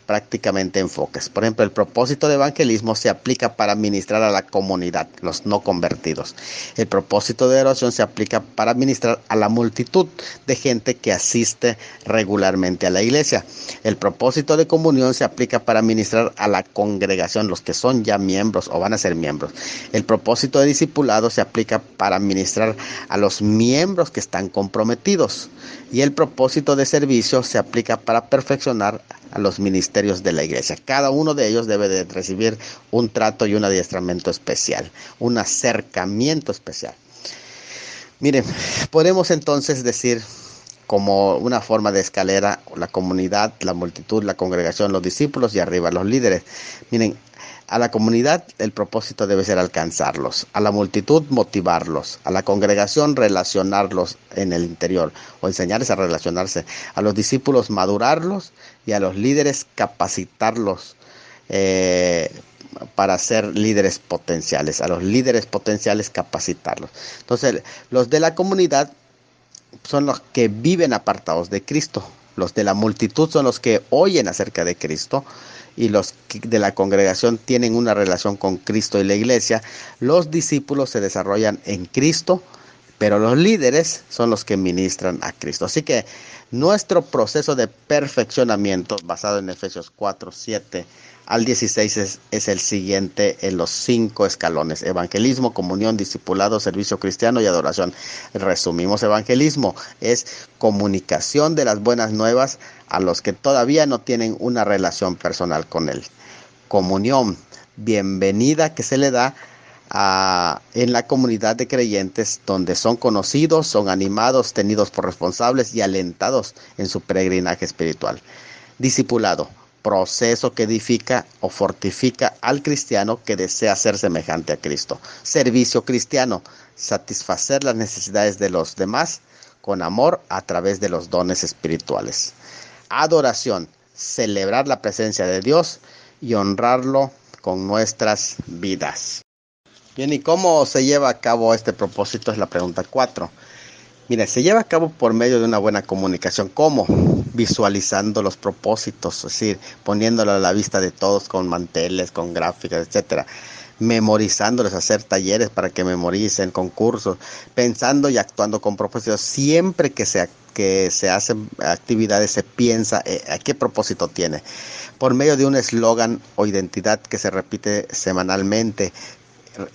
prácticamente enfoques. Por ejemplo, el propósito de evangelismo se aplica para ministrar a la comunidad, los no convertidos. El propósito de oración se aplica para ministrar a la multitud de gente que asiste regularmente a la iglesia. El propósito de comunión se aplica para ministrar a la congregación, los que son ya miembros o van a ser miembros. El propósito de discipulado se aplica para ministrar a los miembros que están comprometidos. Y el propósito de servicio se aplica para perfeccionar a los ministerios de la iglesia. Cada uno de ellos debe de recibir un trato y un adiestramiento especial, un acercamiento especial. Miren, podemos entonces decir como una forma de escalera, la comunidad, la multitud, la congregación, los discípulos y arriba los líderes. Miren, a la comunidad el propósito debe ser alcanzarlos, a la multitud motivarlos, a la congregación relacionarlos en el interior o enseñarles a relacionarse, a los discípulos madurarlos y a los líderes capacitarlos para ser líderes potenciales, a los líderes potenciales capacitarlos. Entonces, los de la comunidad son los que viven apartados de Cristo. Los de la multitud son los que oyen acerca de Cristo, y los de la congregación tienen una relación con Cristo y la iglesia. Los discípulos se desarrollan en Cristo, pero los líderes son los que ministran a Cristo. Así que nuestro proceso de perfeccionamiento, basado en Efesios 4, 7 al 16, es el siguiente en los 5 escalones: evangelismo, comunión, discipulado, servicio cristiano y adoración. Resumimos: evangelismo es comunicación de las buenas nuevas a los que todavía no tienen una relación personal con Él. Comunión, bienvenida que se le da en la comunidad de creyentes, donde son conocidos, son animados, tenidos por responsables y alentados en su peregrinaje espiritual. Discipulado, proceso que edifica o fortifica al cristiano que desea ser semejante a Cristo. Servicio cristiano, satisfacer las necesidades de los demás con amor a través de los dones espirituales. Adoración, celebrar la presencia de Dios y honrarlo con nuestras vidas. Bien, ¿y cómo se lleva a cabo este propósito? Es la pregunta 4. Mire, se lleva a cabo por medio de una buena comunicación. ¿Cómo? Visualizando los propósitos, es decir, poniéndolo a la vista de todos con manteles, con gráficas, etcétera. Memorizándoles, hacer talleres para que memoricen, concursos, pensando y actuando con propósitos. Siempre que se hacen actividades se piensa a qué propósito tiene. Por medio de un eslogan o identidad que se repite semanalmente,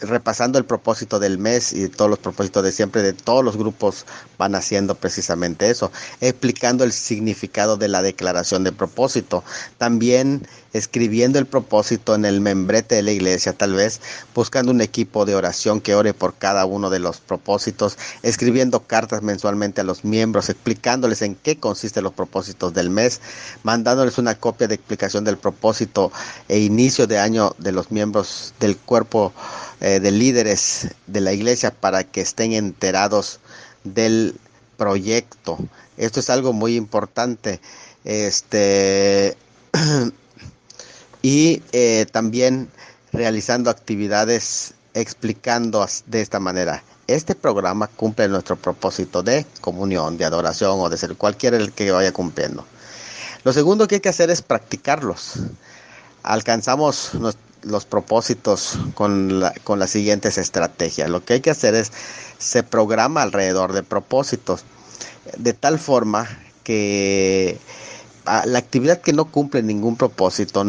repasando el propósito del mes y todos los propósitos de siempre, de todos los grupos van haciendo precisamente eso, explicando el significado de la declaración de propósito, también escribiendo el propósito en el membrete de la iglesia, tal vez buscando un equipo de oración que ore por cada uno de los propósitos, escribiendo cartas mensualmente a los miembros, explicándoles en qué consisten los propósitos del mes, mandándoles una copia de explicación del propósito e inicio de año de los miembros del cuerpo de líderes de la iglesia para que estén enterados del proyecto. Esto es algo muy importante. Y también realizando actividades explicando de esta manera: este programa cumple nuestro propósito de comunión, de adoración o de ser cualquiera el que vaya cumpliendo. Lo segundo que hay que hacer es practicarlos. Alcanzamos los propósitos con las siguientes estrategias. Lo que hay que hacer es, se programa alrededor de propósitos, de tal forma que la actividad que no cumple ningún propósito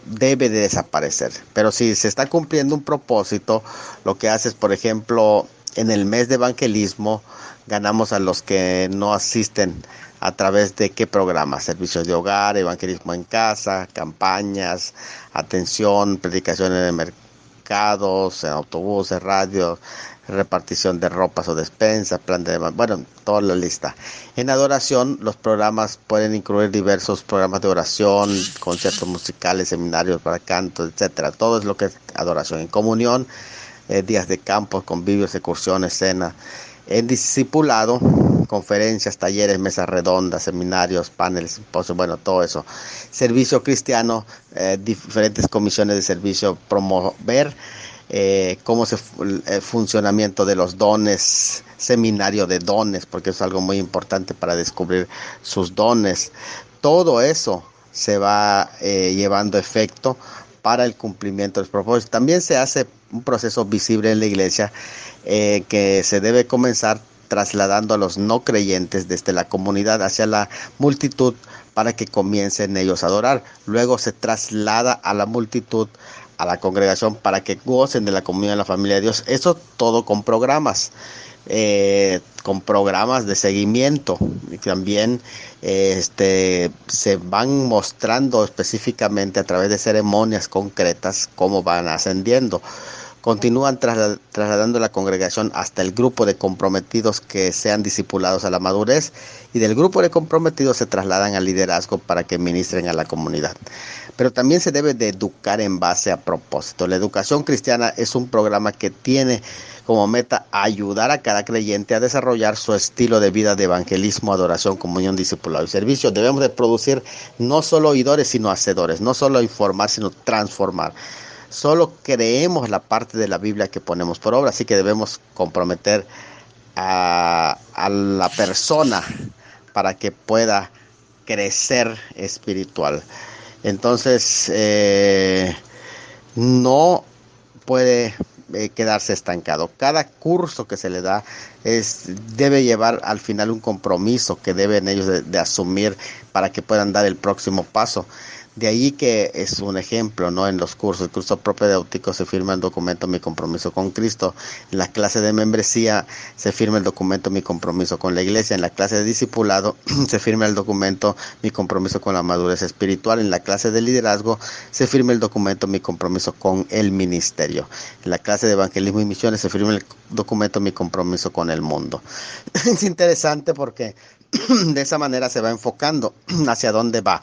debe de desaparecer. Pero si se está cumpliendo un propósito, lo que hace es, por ejemplo, en el mes de evangelismo, ganamos a los que no asisten a través de qué programas: servicios de hogar, evangelismo en casa, campañas, atención, predicaciones en mercados, en autobuses, radios, repartición de ropas o despensas, plan de, toda la lista. En adoración, los programas pueden incluir diversos programas de oración, conciertos musicales, seminarios para canto, etcétera. Todo es lo que es adoración. En comunión, días de campo, convivios, excursiones, cenas. En discipulado, conferencias, talleres, mesas redondas, seminarios, paneles, simposios, todo eso. Servicio cristiano, diferentes comisiones de servicio, promover cómo el funcionamiento de los dones, seminario de dones, porque es algo muy importante para descubrir sus dones. Todo eso se va llevando efecto para el cumplimiento de los propósitos. También se hace un proceso visible en la iglesia que se debe comenzar trasladando a los no creyentes desde la comunidad hacia la multitud para que comiencen ellos a adorar. Luego se traslada a la multitud, a la congregación, para que gocen de la comunión de la familia de Dios. Eso todo con programas de seguimiento. Y también se van mostrando específicamente a través de ceremonias concretas cómo van ascendiendo. Continúan trasladando la congregación hasta el grupo de comprometidos que sean discipulados a la madurez, y del grupo de comprometidos se trasladan al liderazgo para que ministren a la comunidad. Pero también se debe de educar en base a propósito. La educación cristiana es un programa que tiene como meta ayudar a cada creyente a desarrollar su estilo de vida de evangelismo, adoración, comunión, discipulado y servicio. Debemos de producir no solo oidores, sino hacedores, no solo informar, sino transformar. Solo creemos la parte de la Biblia que ponemos por obra, así que debemos comprometer a la persona para que pueda crecer espiritual. Entonces, no puede quedarse estancado. Cada curso que se le da debe llevar al final un compromiso que deben ellos de asumir para que puedan dar el próximo paso. De ahí que es un ejemplo, ¿no? En los cursos, el curso propedéutico se firma el documento Mi compromiso con Cristo. En la clase de membresía se firma el documento Mi compromiso con la iglesia. En la clase de discipulado se firma el documento Mi compromiso con la madurez espiritual. En la clase de liderazgo se firma el documento Mi compromiso con el ministerio. En la clase de evangelismo y misiones se firma el documento Mi compromiso con el mundo. Es interesante porque de esa manera se va enfocando hacia dónde va.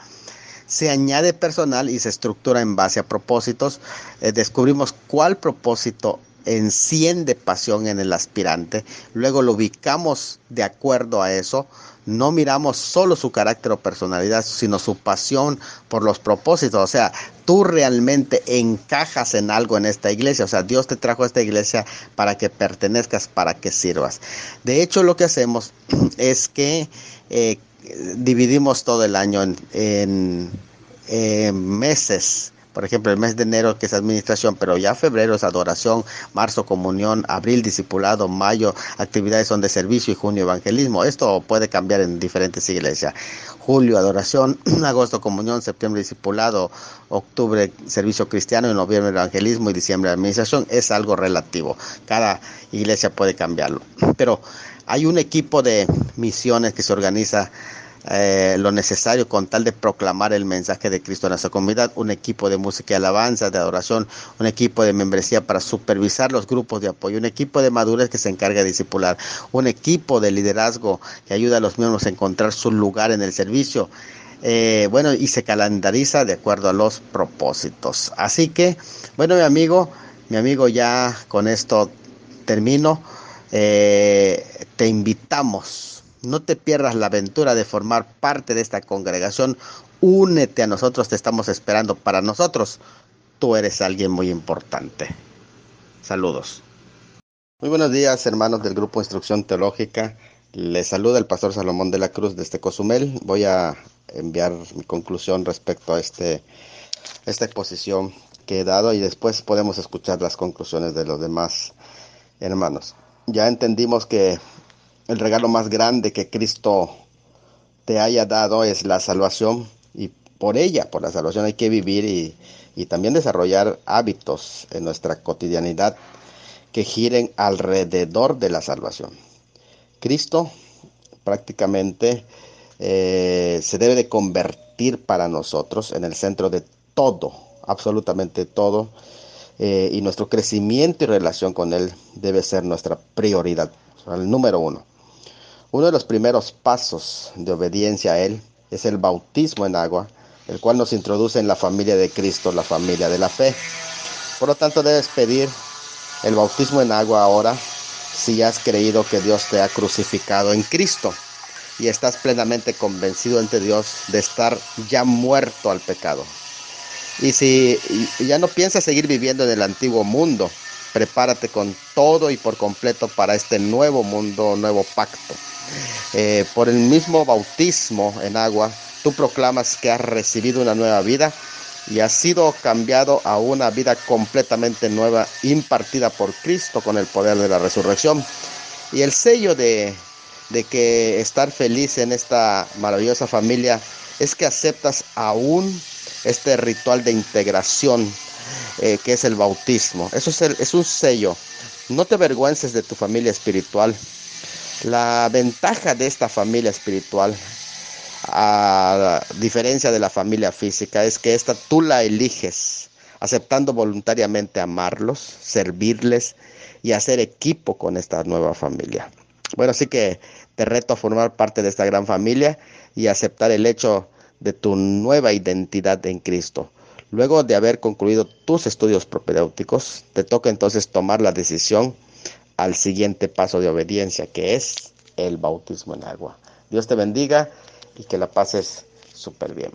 Se añade personal y se estructura en base a propósitos. Descubrimos cuál propósito enciende pasión en el aspirante. Luego lo ubicamos de acuerdo a eso. No miramos solo su carácter o personalidad, sino su pasión por los propósitos. O sea, tú realmente encajas en algo en esta iglesia. O sea, Dios te trajo a esta iglesia para que pertenezcas, para que sirvas. De hecho, lo que hacemos es que dividimos todo el año en meses. Por ejemplo, el mes de enero, que es administración, pero ya febrero es adoración, marzo comunión, abril discipulado, mayo actividades son de servicio y junio evangelismo. Esto puede cambiar en diferentes iglesias. Julio adoración, agosto comunión, septiembre discipulado, octubre servicio cristiano, en noviembre evangelismo y diciembre administración. Es algo relativo. Cada iglesia puede cambiarlo. Pero hay un equipo de misiones que se organiza lo necesario con tal de proclamar el mensaje de Cristo en nuestra comunidad, un equipo de música y alabanza, de adoración, un equipo de membresía para supervisar los grupos de apoyo, un equipo de madurez que se encarga de discipular, un equipo de liderazgo que ayuda a los miembros a encontrar su lugar en el servicio. Y se calendariza de acuerdo a los propósitos. Así que, bueno, mi amigo, ya con esto termino. Te invitamos. No te pierdas la aventura de formar parte de esta congregación. Únete a nosotros, te estamos esperando. Para nosotros, tú eres alguien muy importante. Saludos. Muy buenos días, hermanos del Grupo Instrucción Teológica. Les saluda el pastor Salomón de la Cruz desde Cozumel. Voy a enviar mi conclusión respecto a esta exposición que he dado y después podemos escuchar las conclusiones de los demás hermanos. Ya entendimos que el regalo más grande que Cristo te haya dado es la salvación, y por la salvación hay que vivir y también desarrollar hábitos en nuestra cotidianidad que giren alrededor de la salvación. Cristo prácticamente se debe de convertir para nosotros en el centro de todo, absolutamente todo, y nuestro crecimiento y relación con Él debe ser nuestra prioridad, o sea, el número uno. Uno de los primeros pasos de obediencia a Él es el bautismo en agua, el cual nos introduce en la familia de Cristo, la familia de la fe. Por lo tanto, debes pedir el bautismo en agua ahora si has creído que Dios te ha crucificado en Cristo y estás plenamente convencido ante Dios de estar ya muerto al pecado. Y si ya no piensas seguir viviendo en el antiguo mundo, prepárate con todo y por completo para este nuevo mundo, nuevo pacto. Por el mismo bautismo en agua, tú proclamas que has recibido una nueva vida y has sido cambiado a una vida completamente nueva, impartida por Cristo con el poder de la resurrección. Y el sello de que estar feliz en esta maravillosa familia es que aceptas aún este ritual de integración que es el bautismo. Eso es un sello. No te avergüences de tu familia espiritual. La ventaja de esta familia espiritual, a diferencia de la familia física, es que esta tú la eliges. aceptando voluntariamente amarlos, servirles y hacer equipo con esta nueva familia. Bueno, así que te reto a formar parte de esta gran familia y aceptar el hecho de tu nueva identidad en Cristo. Luego de haber concluido tus estudios propedéuticos, te toca entonces tomar la decisión al siguiente paso de obediencia, que es el bautismo en agua. Dios te bendiga y que la pases súper bien.